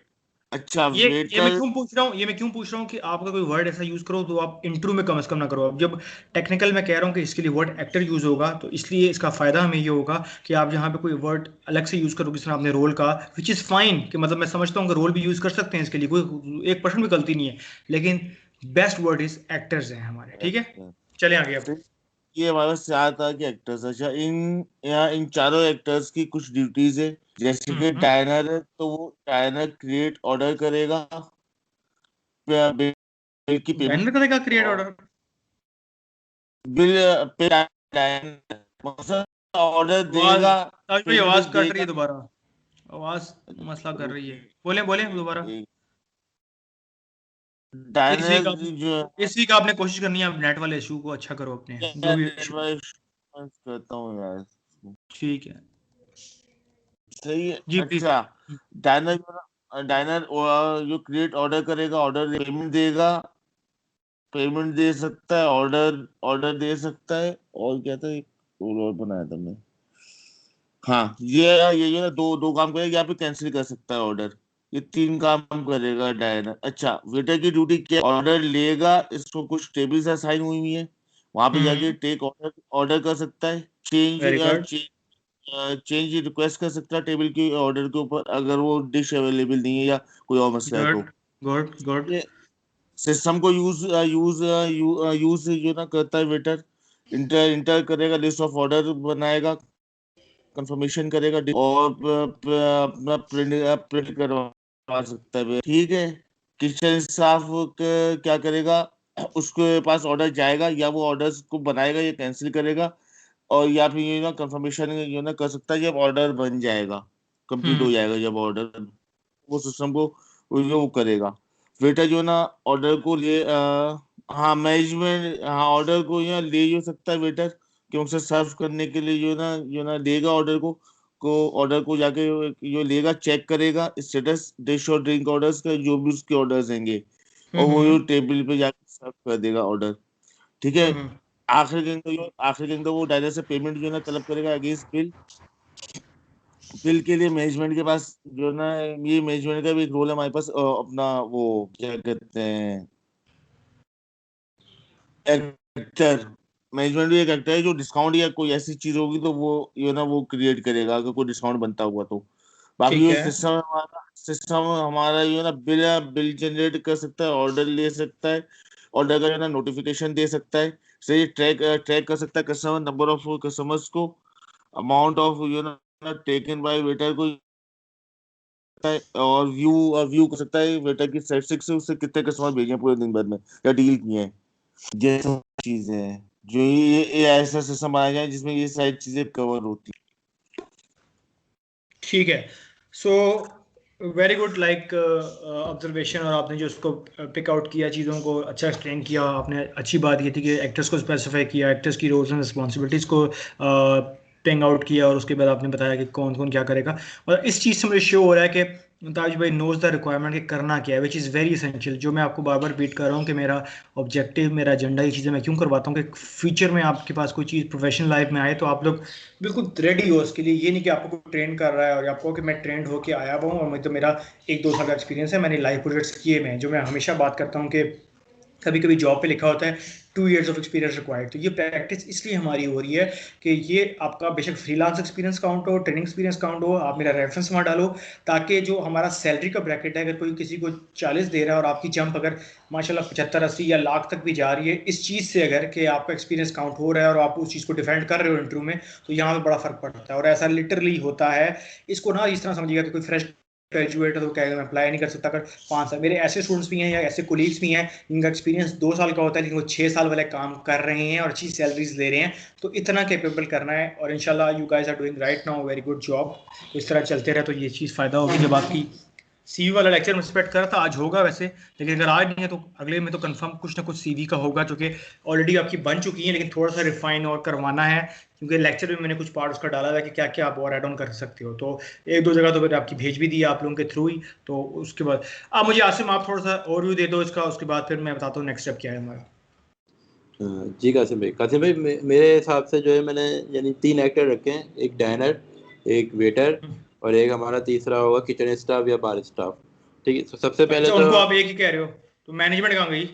अच्छा, ये मैं वेटर। क्यों पूछ रहा हूँ, ये मैं क्यों पूछ रहा हूँ कि आप अगर कोई वर्ड ऐसा यूज करो तो आप इंट्रो में कम से कम ना करो। अब जब टेक्निकल में कह रहा हूँ कि इसके लिए वर्ड एक्टर यूज होगा, तो इसलिए इसका फायदा हमें ये होगा कि आप जहाँ पे कोई वर्ड अलग से यूज करोगे, जिस तरह आपने रोल का, विच इज फाइन, कि मतलब मैं समझता हूँ कि रोल भी यूज कर सकते हैं, इसके लिए कोई 1% भी गलती नहीं है। लेकिन बेस्ट वर्ड इज एक्टर्स हैं हमारे, ठीक है। चले आगे अब। ये हमारे 4 तरह के एक्टर्स। अच्छा, यहाँ इन चारों एक्टर्स की कुछ ड्यूटीज है। जैसे कि हम्म। डायनर है, तो वो डायनर क्रिएट ऑर्डर करेगा, बिल की पेमेंट, बैनर करेगा क्रिएट और order? Bill pay diner order आवाज, देगा, ताज भाई पेमेंट आवाज कट रही देगा। है दोबारा। आवाज मसला कर रही है। रुकिए, बोले बोले दोबारा। इस वीक डायनर आप जो इस वीक आपने कोशिश करनी है, आप नेट वाले इशू को अच्छा करो अपने, जो है, भी इशू। एडवाइस करता हूँ यार। ठीक है। सही है। जी प्लीज। अच्छा, डायनर जो क्रिएट ऑर्डर करेगा, ऑर्डर पेमेंट देगा, पेमेंट दे सकता है, ऑर्डर ऑर्डर दे सकता है, और क्या था, एक और बनाया था मैं। हाँ, ये ना दो दो काम करेगा, यहाँ पे कैंसिल कर सकता है ऑर्डर। ये तीन काम करेगा डायनर। अच्छा, वेटर की ड्यूटी क्या, ऑर्डर लेगा, इसको कुछ टेबल्स असाइन हुई हुई है, वहां पे जाके हम्म। टेक ऑर्डर ऑर्डर कर सकता है, change very good. Change request कर सकता है टेबल के ऑर्डर के ऊपर, अगर वो डिश अवेलेबल नहीं है या कोई और मसला है तो। Good good good. ये सिस्टम को यूज यूज यूज जो ना करता है वेटर, इंटर इंटर करेगा, लिस्ट ऑफ ऑर्डर बनाएगा, कंफर्मेशन करेगा, और अपना प्रिंट प्रिंट करवा सकता है, ठीक है। किचन स्टाफ क्या करेगा, उसके पास ऑर्डर जाएगा, या वो ऑर्डर्स को बनाएगा या कैंसिल करेगा, और या फिर ये ना कंफर्मेशन ये ना कर सकता है जब ऑर्डर बन जाएगा, कंप्लीट हो हम्म जाएगा जब ऑर्डर, वो सिस्टम को वो करेगा। वेटर जो ना ऑर्डर को ले हाँ मैनेजमेंट, हाँ ऑर्डर को यहाँ ले जो सकता है वेटर, क्योंकि उसे सर्व करने के लिए जो ना लेगा ऑर्डर को ऑर्डर को जाके जो लेगा, चेक करेगा स्टेटस डिश और ड्रिंक ऑर्डर्स का, जो भी उसके ऑर्डर्स होंगे, और वो जो हम्म टेबल पे जाके सर्व कर देगा ऑर्डर, ठीक है। हम्म। आखिर के अंदर वो डायरेक्ट से पेमेंट जो ना तलब करेगा अगेंस्ट बिल। बिल के लिए मैनेजमेंट के पास जो ना, ये मैनेजमेंट का भी एक रोल है हमारे पास, अपना वो क्या कहते हैं, एक्टर। मैनेजमेंट भी एक एक्टर है जो डिस्काउंट या कोई ऐसी चीज होगी तो वो ये ना वो क्रिएट करेगा, अगर कोई डिस्काउंट बनता हुआ तो। बाकी ठीक जो है। सिस्टम हमारा ये ना बिल जनरेट कर सकता है, ऑर्डर ले सकता है, ऑर्डर का जो ना नोटिफिकेशन दे सकता है, सही ट्रैक ट्रैक कर सकता है कस्टमर, नंबर ऑफ कस्टमर्स को, अमाउंट ऑफ यू ना टेकन बाय वेटर को, है, और व्यू कर सकता है वेटर की स्टैटिस्टिक्स से उससे कितने कस्टमर भेजे हैं पूरे दिन भर में, या डील किए हैं, ये सब चीजें हैं जो ये ऐसा सिस्टम बनाया जाए जिसमें ये सारी चीजें कवर होती ठीक है। So very good like observation, और आपने जो उसको पिक आउट किया, चीज़ों को अच्छा एक्सप्लेन किया आपने। अच्छी बात ये थी कि एक्टर्स को स्पेसिफाई किया, एक्टर्स की रोल्स एंड रिस्पॉन्सिबिलिटीज़ को पिंग आउट किया, और उसके बाद आपने बताया कि कौन कौन क्या करेगा। और इस चीज़ से मुझे शो हो रहा है कि ताज भाई नोज द रिक्वायरमेंट कि करना क्या है, विच इज़ वेरी इसेंशियल। जो मैं आपको बार बार रिपीट कर रहा हूँ कि मेरा ऑब्जेक्टिव, मेरा एजेंडा, ये चीज़ें मैं क्यों करवाता हूँ कि फ्यूचर में आपके पास कोई चीज़ प्रोफेशनल लाइफ में आए तो आप लोग बिल्कुल रेडी हो उसके लिए। ये नहीं कि आपको कोई ट्रेन कर रहा है और आपको कि मैं ट्रेंड होके आया हुआ हूँ और मैं तो मेरा 1-2 साल का एक्सपीरियंस है, मैंने लाइव प्रोजेक्ट्स किए हुए हैं। जो मैं हमेशा बात करता हूँ कि कभी कभी जॉब पे लिखा होता है 2 years ऑफ एक्सपीरियंस रिक्वायर्ड, तो ये प्रैक्टिस इसलिए हमारी हो रही है कि ये आपका बेशक फ्रीलांस एक्सपीरियंस काउंट हो, ट्रेनिंग एक्सपीरियंस काउंट हो, आप मेरा रेफरेंस वहाँ डालो, ताकि जो हमारा सैलरी का ब्रैकेट है, अगर कोई किसी को 40 दे रहा है और आपकी जंप अगर माशाल्लाह 75-80 या लाख तक भी जा रही है, इस चीज़ से अगर कि आपका एक्सपीरियंस काउंट हो रहा है और आप उस चीज़ को डिफेंड कर रहे हो इंटरव्यू में, तो यहाँ पे बड़ा फर्क पड़ता है। और ऐसा लिटरली होता है। इसको ना इस तरह समझिएगा कि कोई फ्रेश ग्रेजुएट है तो कहेगा मैं अप्लाई नहीं कर सकता। अगर 5 साल, मेरे ऐसे स्टूडेंट्स भी हैं या ऐसे कोलीग्स भी हैं जिनका एक्सपीरियंस 2 साल का होता है लेकिन वो 6 साल वाले काम कर रहे हैं और अच्छी सैलरीज ले रहे हैं। तो इतना कैपेबल करना है, और इंशाल्लाह you guys are doing right now very good job. तो इस तरह चलते रहे तो ये चीज़ फ़ायदा होगी। जब आपकी सीवी वाला लेक्चर में एक्सपेक्ट करा था आज होगा वैसे, लेकिन अगर आज नहीं है तो अगले में तो कंफर्म कुछ ना कुछ सीवी का होगा, जो कि ऑलरेडी आपकी बन चुकी है, लेकिन थोड़ा सा रिफाइन और करवाना है, क्योंकि लेक्चर में मैंने कुछ पार्ट उसका डाला था कि क्या क्या आप और ऐड ऑन कर सकते हो। तो 1-2 जगह तो मैंने आपकी भेज भी दी आप लोगों के थ्रू ही। तो उसके बाद आप मुझे आसिम आप थोड़ा सा ओवरव्यू दे दो इसका, उसके बाद फिर मैं बताता हूँ नेक्स्ट स्टेप क्या है हमारा। जी कासिम भाई मेरे हिसाब से जो है मैंने यानी 3 एक्टर रखे हैं, एक डाइनर, एक वेटर, और एक हमारा तीसरा होगा किचन स्टाफ या बार स्टाफ। ठीक है, तो सबसे पहले अच्छा, तो उनको आप एक ही कह रहे हो, तो मैनेजमेंट कहाँ गई?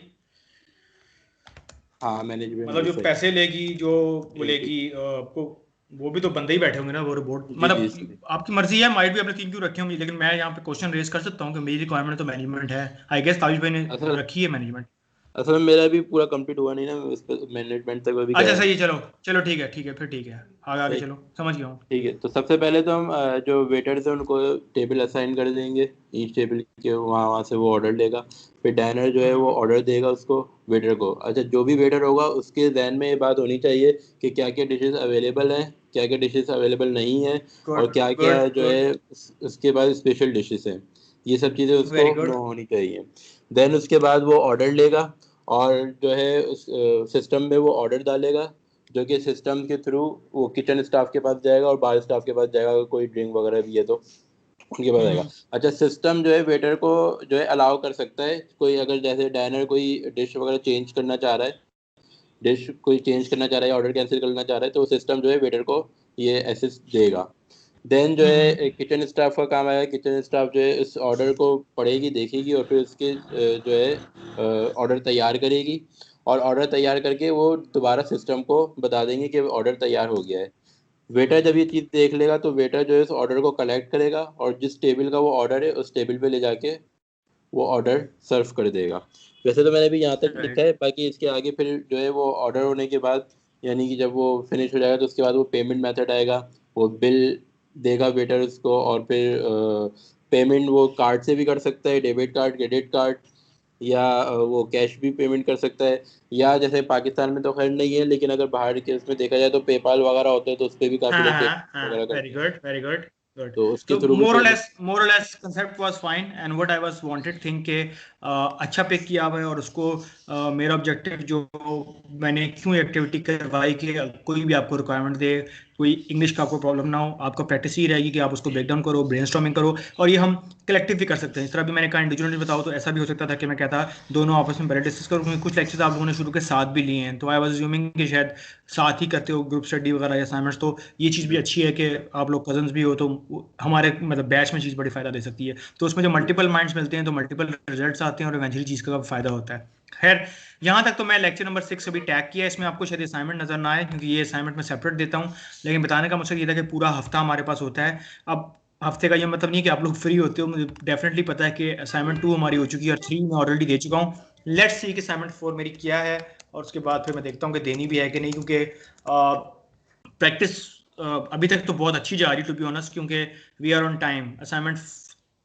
हाँ मैनेजमेंट मतलब भी जो सही। पैसे लेगी, जो जी जी बोलेगी आपको, वो भी तो बंदे ही बैठे होंगे ना वो रिपोर्ट, जी जी मतलब सही। आपकी मर्जी है, माइट भी अपने तीन क्यों रखे होंगे, लेकिन मैं यहाँ पे क्वेश्चन रेज कर सकता हूँ कि मेरी रिक्वायरमेंट तो मैनेजमेंट है। आई गेस ताबिश भाई ने असल रखी है मैनेजमेंट। असल में मेरा भी पूरा कंप्लीट हुआ नहीं ना, मैं उस पर मैनेजमेंट तक भी अच्छा गया सही नहीं। है, चलो चलो ठीक है, ठीक है, फिर ठीक है, आगे आगे ठीक चलो, समझ गया हूँ। ठीक है, तो सबसे पहले तो हम जो वेटर्स हैं उनको टेबल असाइन कर देंगे, ईच टेबल के वहाँ वहाँ से वो ऑर्डर लेगा। फिर डाइनर जो है वो हम्म। ऑर्डर देगा उसको, वेटर को। अच्छा, जो भी वेटर होगा उसके जहन में ये बात होनी चाहिए कि क्या क्या डिशेस अवेलेबल हैं, क्या क्या डिशेस अवेलेबल नहीं है, और गुड क्या क्या गुड जो गुड। है उसके बाद स्पेशल डिशेस हैं। ये सब चीज़ें वेरी उसको गुड। नो होनी चाहिए। देन उसके बाद वो ऑर्डर लेगा, और जो है उस सिस्टम में वो ऑर्डर डालेगा जो कि सिस्टम के थ्रू वो किचन स्टाफ के पास जाएगा और बार स्टाफ के पास जाएगा, अगर कोई ड्रिंक वगैरह भी है तो उनके पास आएगा। अच्छा, सिस्टम जो है वेटर को जो है अलाउ कर सकता है, कोई अगर जैसे डाइनर कोई डिश वगैरह चेंज करना चाह रहा है, डिश कोई चेंज करना चाह रहा है, ऑर्डर कैंसिल करना चाह रहा है, तो सिस्टम जो है वेटर को ये असिस्ट देगा। देन जो है किचन स्टाफ का काम आएगा। किचन स्टाफ जो है इस ऑर्डर को पढ़ेगी, देखेगी और फिर उसके जो है ऑर्डर तैयार करेगी, और ऑर्डर तैयार करके वो दोबारा सिस्टम को बता देंगे कि ऑर्डर तैयार हो गया है। वेटर जब ये चीज़ देख लेगा तो वेटर जो है इस ऑर्डर को कलेक्ट करेगा और जिस टेबल का वो ऑर्डर है उस टेबल पे ले जाके वो ऑर्डर सर्व कर देगा। वैसे तो मैंने भी यहाँ तक लिखा है, बाकी इसके आगे फिर जो है वो ऑर्डर होने के बाद, यानी कि जब वो फिनिश हो जाएगा तो उसके बाद वो पेमेंट मेथड आएगा, वो बिल देगा वेटर उसको, और फिर पेमेंट वो कार्ड से भी कर सकता है, डेबिट कार्ड, क्रेडिट कार्ड, या वो कैश भी पेमेंट कर सकता है, या जैसे पाकिस्तान में तो खैर नहीं है, लेकिन अगर बाहर के उसमें देखा जाए तो पेपाल वगैरह होते हैं, तो उस पर भी काफ़ी लोग पेमेंट वगैरह वेरी करते हैं, गुड, वेरी गुड, गुड। तो उसके तो थ्रू भी पेमेंट। मोर और less concept was fine and what I was wanted think के अच्छा पिक किया हुआ है, और उसको मेरा ऑब्जेक्टिव जो मैंने क्यों एक्टिविटी करवाई कि कोई भी आपको रिक्वायरमेंट दे, कोई इंग्लिश का आपको प्रॉब्लम ना हो, आपका प्रैक्टिस ही रहेगी कि आप उसको ब्रेक डाउन करो, ब्रेनस्टॉर्मिंग करो, और ये हम कलेक्टिव भी कर सकते हैं। इस तरह भी मैंने कहा इंडिविजुअली बताओ, तो ऐसा भी हो सकता था कि मैं कहता दोनों आपस में पहले डिस्कस करो, क्योंकि कुछ लेक्चर्स आप लोगों ने शुरू के साथ भी लिए हैं, तो आई वाज अज्यूमिंग कि शायद साथ ही करते हो ग्रुप स्टडी वगैरह या असाइनमेंट्स। तो ये चीज़ भी अच्छी है कि आप लोग कजन्स भी हो, तो हमारे मतलब बैच में चीज़ बड़ी फ़ायदा दे सकती है। तो उसमें जो मल्टीपल माइंड्स मिलते हैं तो मल्टीपल रिजल्ट्स आते हैं और इवेंचुअली चीज़ का फ़ायदा होता है। खैर, यहाँ तक तो मैं लेक्चर नंबर 6 अभी टैग किया है, इसमें आपको शायद असाइनमेंट नज़र ना आए क्योंकि ये असाइनमेंट मैं सेपरेट देता हूँ, लेकिन बताने का मकसद ये था कि पूरा हफ्ता हमारे पास होता है। अब हफ्ते का ये मतलब नहीं कि आप लोग फ्री होते हो, मुझे डेफिनेटली पता है कि असाइनमेंट 2 हमारी हो चुकी है और 3 मैं ऑलरेडी दे चुका हूँ। लेट्स सी कि असाइनमेंट 4 मेरी क्या है, और उसके बाद फिर मैं देखता हूँ कि देनी भी है कि नहीं, क्योंकि प्रैक्टिस अभी तक तो बहुत अच्छी जा रही टू बी ऑनेस्ट, क्योंकि we are on time. Assignment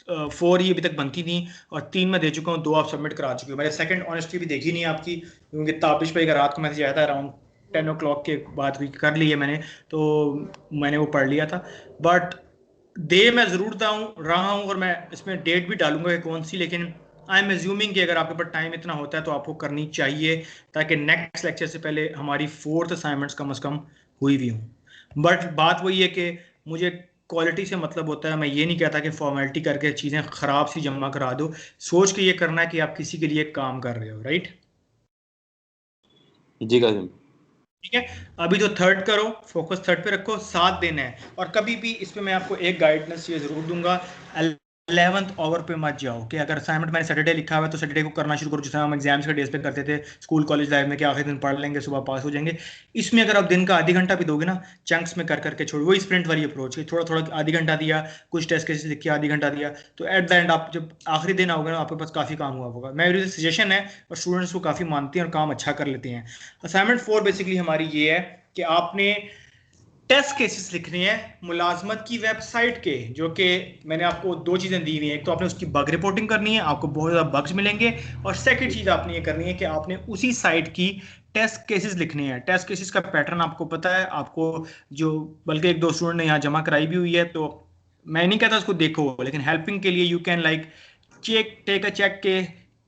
4 ही अभी तक बनती थी और 3 मैं दे चुका हूँ, 2 आप सबमिट करा चुके हो। मैंने सेकंड ऑनेस्टली भी देखी नहीं आपकी, क्योंकि ताबिश भाई का रात को मैसेज आया था अराउंड 10 ओ क्लॉक के बाद भी कर ली है मैंने, तो मैंने वो पढ़ लिया था। बट दे मैं ज़रूर रहा हूँ, और मैं इसमें डेट भी डालूंगा कि कौन सी, लेकिन आई एम एज्यूमिंग कि अगर आपके पास टाइम इतना होता है तो आपको करनी चाहिए, ताकि नेक्स्ट लेक्चर से पहले हमारी 4th असाइनमेंट्स कम से कम हुई भी हूँ। बट बात वही है कि मुझे क्वालिटी से मतलब होता है, मैं ये नहीं कहता कि फॉर्मेलिटी करके चीज़ें ख़राब सी जमा करा दो, सोच के ये करना है कि आप किसी के लिए काम कर रहे हो, राइट? जी कासिम। ठीक है, अभी तो थर्ड करो, फोकस थर्ड पे रखो, साथ देना है। और कभी भी इसमें मैं आपको एक गाइडेंस ये जरूर दूंगा, 11th आवर पे मत जाओ कि अगर असाइनमेंट मैंने सैटरडे लिखा हुआ है तो सैटरडे को करना शुरू करो, जैसे हम एग्जाम्स के डेज पे करते थे स्कूल कॉलेज लाइफ में, कि आखिरी दिन पढ़ लेंगे सुबह पास हो जाएंगे। इसमें अगर आप दिन का आधी घंटा भी दोगे ना, चंक्स में कर करके छोड़, वही स्प्रिंट वाली अप्रोच है, थोड़ा थोड़ा आधी घंटा दिया, कुछ टेस्ट केसेस लिख के आधी घंटा दिया, तो एट द एंड आप जब आखिरी दिन आओगे ना आपके पास काफ़ी काम हुआ होगा। मेरी सजेशन है, और स्टूडेंट्स को काफ़ी मानती हैं और काम अच्छा कर लेते हैं। असाइनमेंट 4 बेसिकली हमारी ये है कि आपने टेस्ट केसेस लिखने हैं मुलाजमत की वेबसाइट के, जो कि मैंने आपको 2 चीज़ें दी हुई हैं। एक तो आपने उसकी बग रिपोर्टिंग करनी है, आपको बहुत ज़्यादा बग्स मिलेंगे, और सेकंड चीज़ आपने ये करनी है कि आपने उसी साइट की टेस्ट केसेस लिखने हैं। टेस्ट केसेस का पैटर्न आपको पता है, आपको जो बल्कि 1-2 स्टूडेंट ने यहाँ जमा कराई भी हुई है, तो मैं नहीं कहता उसको देखो, लेकिन हेल्पिंग के लिए you can like take a check के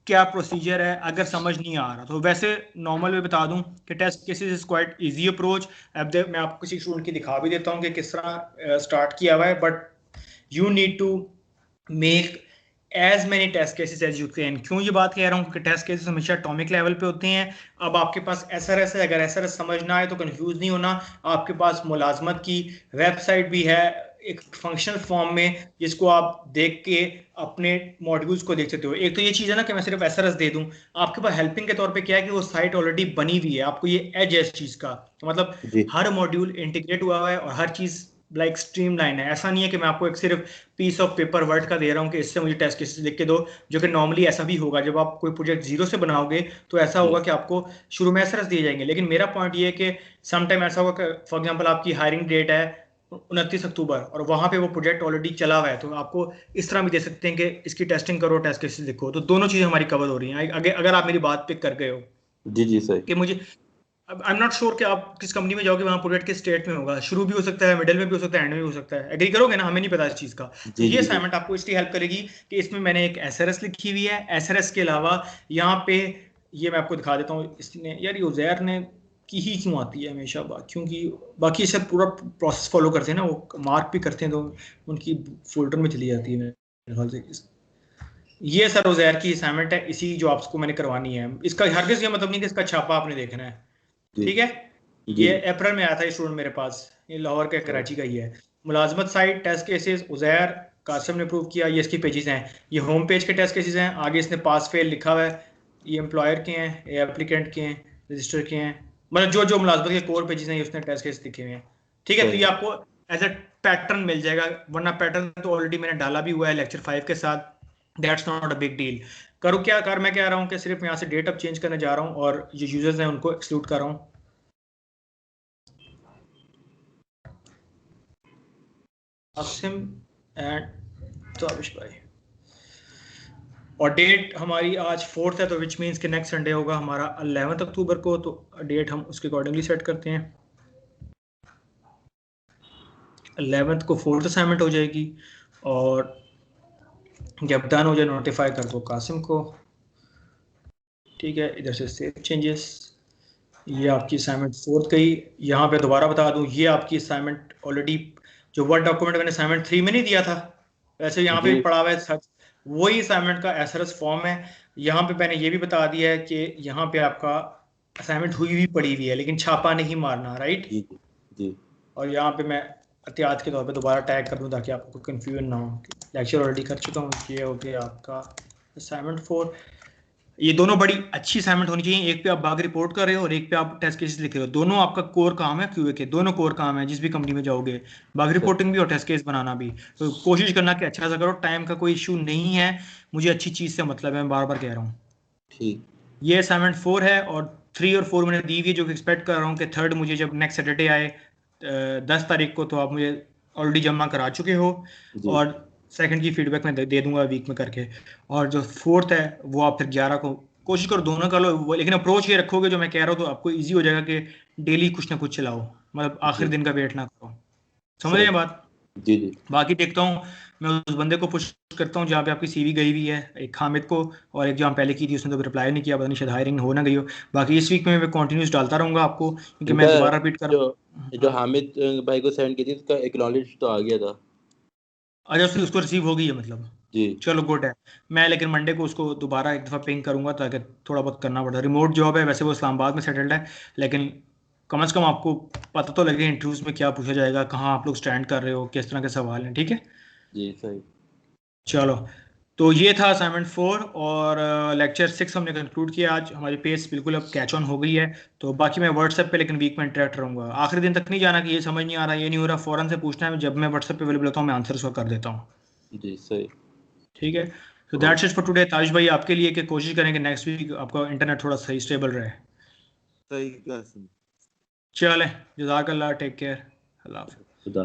क्या प्रोसीजर है अगर समझ नहीं आ रहा। तो वैसे नॉर्मल में बता दूं कि test cases is quite easy approach. अब मैं आपको किसी स्टूडेंट की दिखा भी देता हूं कि किस तरह स्टार्ट किया हुआ है, but you need to make as many test cases as you can. क्यों ये बात कह रहा हूँ कि टेस्ट केसेस हमेशा एटॉमिक लेवल पे होते हैं। अब आपके पास एसआरएस है, अगर एसआरएस समझ ना आए तो कंफ्यूज नहीं होना, आपके पास मुलाजमत की वेबसाइट भी है एक फंक्शनल फॉर्म में, जिसको आप देख के अपने मॉड्यूल्स को देख सकते हो। एक तो ये चीज़ है ना कि मैं सिर्फ एसआरएस दे दूं, आपके पास हेल्पिंग के तौर पे क्या है कि वो साइट ऑलरेडी बनी हुई है, आपको ये एज है इस चीज़ का, तो मतलब जी हर मॉड्यूल इंटीग्रेट हुआ हुआ है और हर चीज़ लाइक स्ट्रीमलाइन है। ऐसा नहीं है कि मैं आपको एक सिर्फ पीस ऑफ पेपर वर्ड का दे रहा हूँ कि इससे मुझे टेस्ट केसेस लिख के दो, जो कि नॉर्मली ऐसा भी होगा जब आप कोई प्रोजेक्ट जीरो से बनाओगे, तो ऐसा होगा कि आपको शुरू में एसआरएस दिए जाएंगे। लेकिन मेरा पॉइंट ये है कि समटाइम ऐसा होगा कि फॉर एग्जांपल आपकी हायरिंग डेट है 29 अक्टूबर और वहां पे वो प्रोजेक्ट ऑलरेडी चला हुआ है, तो आपको इस तरह भी दे सकते हैं कि इसकी टेस्टिंग करो, टेस्ट केसेस लिखो। तो दोनों चीजें हमारी कवर हो रही हैं, अगर आप मेरी बात पिक कर गए हो जी जी सही। कि मुझे, अब आई एम नॉट श्योर कि आप किस कंपनी में जाओगे, वहाँ प्रोजेक्ट किस स्टेट में होगा, शुरू भी हो सकता है, मिडिल में भी हो सकता है, एंड में भी हो सकता है। एग्री करोगे ना, हमें नहीं पता इस चीज़ का। तो जी ये जी जी असाइनमेंट आपको इसलिए हेल्प करेगी कि इसमें मैंने एक एसआरएस लिखी हुई है। एसआरएस के अलावा यहाँ पे ये मैं आपको दिखा देता हूँ, इसने यार ये उजैर ने की ही क्यों आती है हमेशा क्योंकि बाकी सब पूरा प्रोसेस फॉलो करते हैं ना, वो मार्क भी करते हैं तो उनकी फोल्डर में चली जाती है मेरे ख्याल से। ये सर उजैर की असाइनमेंट है, इसी जो आपको मैंने करवानी है। इसका हरगिज़ ये मतलब नहीं कि इसका छापा आपने देखना है, जी ठीक है। जी ये अप्रैल में आया था ये स्टूडेंट मेरे पास, ये लाहौर के सही। कराची का ही है। मुलाजमत site test cases Uzair Qasim ने प्रूव किया, ये इसकी पेजेस हैं, ये होम पेज के टेस्ट केसेस हैं। आगे इसने पास फेल लिखा हुआ है, ये एम्प्लॉयर के हैं, ये एप्लीकेंट के हैं, रजिस्टर के हैं, मतलब जो जो मुलाजमत के कोर पेजेस हैं उसने टेस्ट केस लिखे हुए हैं, ठीक है। तो ये सही। आपको एज ए पैटर्न मिल जाएगा, वरना पैटर्न तो ऑलरेडी मैंने डाला भी हुआ है लेक्चर 5 के साथ, that's not a big deal. करूँ क्या कर, मैं कह रहा हूँ कि सिर्फ यहाँ से डेट अब चेंज करने जा रहा हूँ और जो यूजर्स हैं उनको एक्सक्लूड कर रहा हूँ। आसिम एंड ताबिश भाई, और डेट हमारी आज 4th है, तो विच मीन्स कि नेक्स्ट संडे होगा हमारा 11 अक्टूबर को, तो डेट हम उसके अकॉर्डिंगली सेट करते हैं। 11 को 4th असाइनमेंट हो जाएगी, और जब डन हो जाए नोटिफाई कर दो कासिम को, ठीक है। इधर से सेव चेंजेस, ये आपकी असाइनमेंट 4th गई। यहाँ पे दोबारा बता दूँ, ये आपकी असाइनमेंट ऑलरेडी, जो वर्ड डॉक्यूमेंट मैंने असाइनमेंट 3 में नहीं दिया था, वैसे यहाँ पे जी पड़ा हुआ है सच, वही असाइनमेंट का एसआरएस फॉर्म है। यहाँ पे मैंने ये भी बता दिया है कि यहाँ पे आपका असाइनमेंट हुई हुई पड़ी हुई है, लेकिन छापा नहीं मारना, राइट। जी जी और यहाँ पे मैं एहतियात के तौर पे दोबारा टैग कर दूँ ताकि आपको कोई कन्फ्यूजन ना हो। लेक्चर ऑलरेडी कर चुका हूँ, ये हो गया आपका असाइनमेंट 4। ये दोनों बड़ी अच्छी असाइनमेंट होनी चाहिए, एक पे आप बाग रिपोर्ट कर रहे हो और एक पे आप टेस्ट केसेस लिख रहे हो, दोनों आपका कोर काम है क्यूए के, दोनों कोर काम है जिस भी कंपनी में जाओगे, बाग सही। रिपोर्टिंग भी और टेस्ट केस बनाना भी। तो कोशिश करना कि अच्छा सा करो, टाइम का कोई इशू नहीं है, मुझे अच्छी चीज़ से मतलब है, मैं बार बार कह रहा हूँ। ठीक। ये असाइनमेंट 4 है, और 3 और 4 मैंने दी हुई है, जो कि एक्सपेक्ट कर रहा हूँ कि 3rd मुझे जब नेक्स्ट सैटरडे आए 10 तारीख को, तो आप मुझे ऑलरेडी जमा करा चुके हो, जी और 2nd की फीडबैक मैं दे दूंगा वीक में करके। और जो 4th है वो आप फिर 11 को कोशिश करो दोनों कर लो, लेकिन अप्रोच ये रखोगे जो मैं कह रहा हूँ, तो आपको ईजी हो जाएगा कि डेली कुछ ना कुछ चलाओ, मतलब आखिरी जी दिन का वेट ना करो। समझ रहे सही। हैं बात। जी जी बाकी देखता हूँ, मैं उस बंदे को पुश करता हूँ जहाँ पे आपकी सीवी गई हुई है, एक हामिद को, और एक जो हम पहले की थी उसने तो रिप्लाई नहीं किया, पता नहीं शायद हायरिंग हो ना गई हो। बाकी इस वीक में मैं कंटिन्यूस डालता रहूँगा आपको, क्योंकि इनका मैं दोबारा रिपीट कर जो रहा जो हूँ। हामिद भाई को सेंड की थी उसका एक्नॉलेज तो आ गया था। अच्छा, उसको रिसीव हो गई है मतलब, जी चलो गुड है। मैं लेकिन मंडे को उसको दोबारा एक दफ़ा पिंग करूंगा, ताकि थोड़ा बहुत करना पड़ता है, रिमोट जॉब है, वैसे वो इस्लामाबाद में सेटल्ड है, लेकिन कम से कम आपको पता तो लगे इंटरव्यूज में क्या पूछा जाएगा, कहाँ आप लोग स्टैंड कर रहे हो, किस तरह के सवाल हैं, ठीक है। जी सही। चलो, तो ये था असाइनमेंट 4, और लेक्चर 6 हमने कंक्लूड किया आज, हमारी पेस बिल्कुल अब कैच ऑन हो गई है। तो बाकी मैं व्हाट्सएप पे लेकिन वीक में इंटरेक्ट रहूंगा, आखिरी दिन तक नहीं जाना कि ये समझ नहीं आ रहा, ये नहीं हो रहा, फ़ौरन से पूछना है, जब मैं व्हाट्सएप पे अवेलेबल होता हूँ मैं आंसर उसका कर देता हूँ, जी सही। ठीक है। तो that's okay. It for today Taj भाई, आपके लिए कि कोशिश करें कि नेक्स्ट वीक आपका इंटरनेट थोड़ा सही स्टेबल रहे। सही कासिम। चलें, जज़ाकल्लाह, टेक केयर, अल्लाह हाफ़िज़। खुदा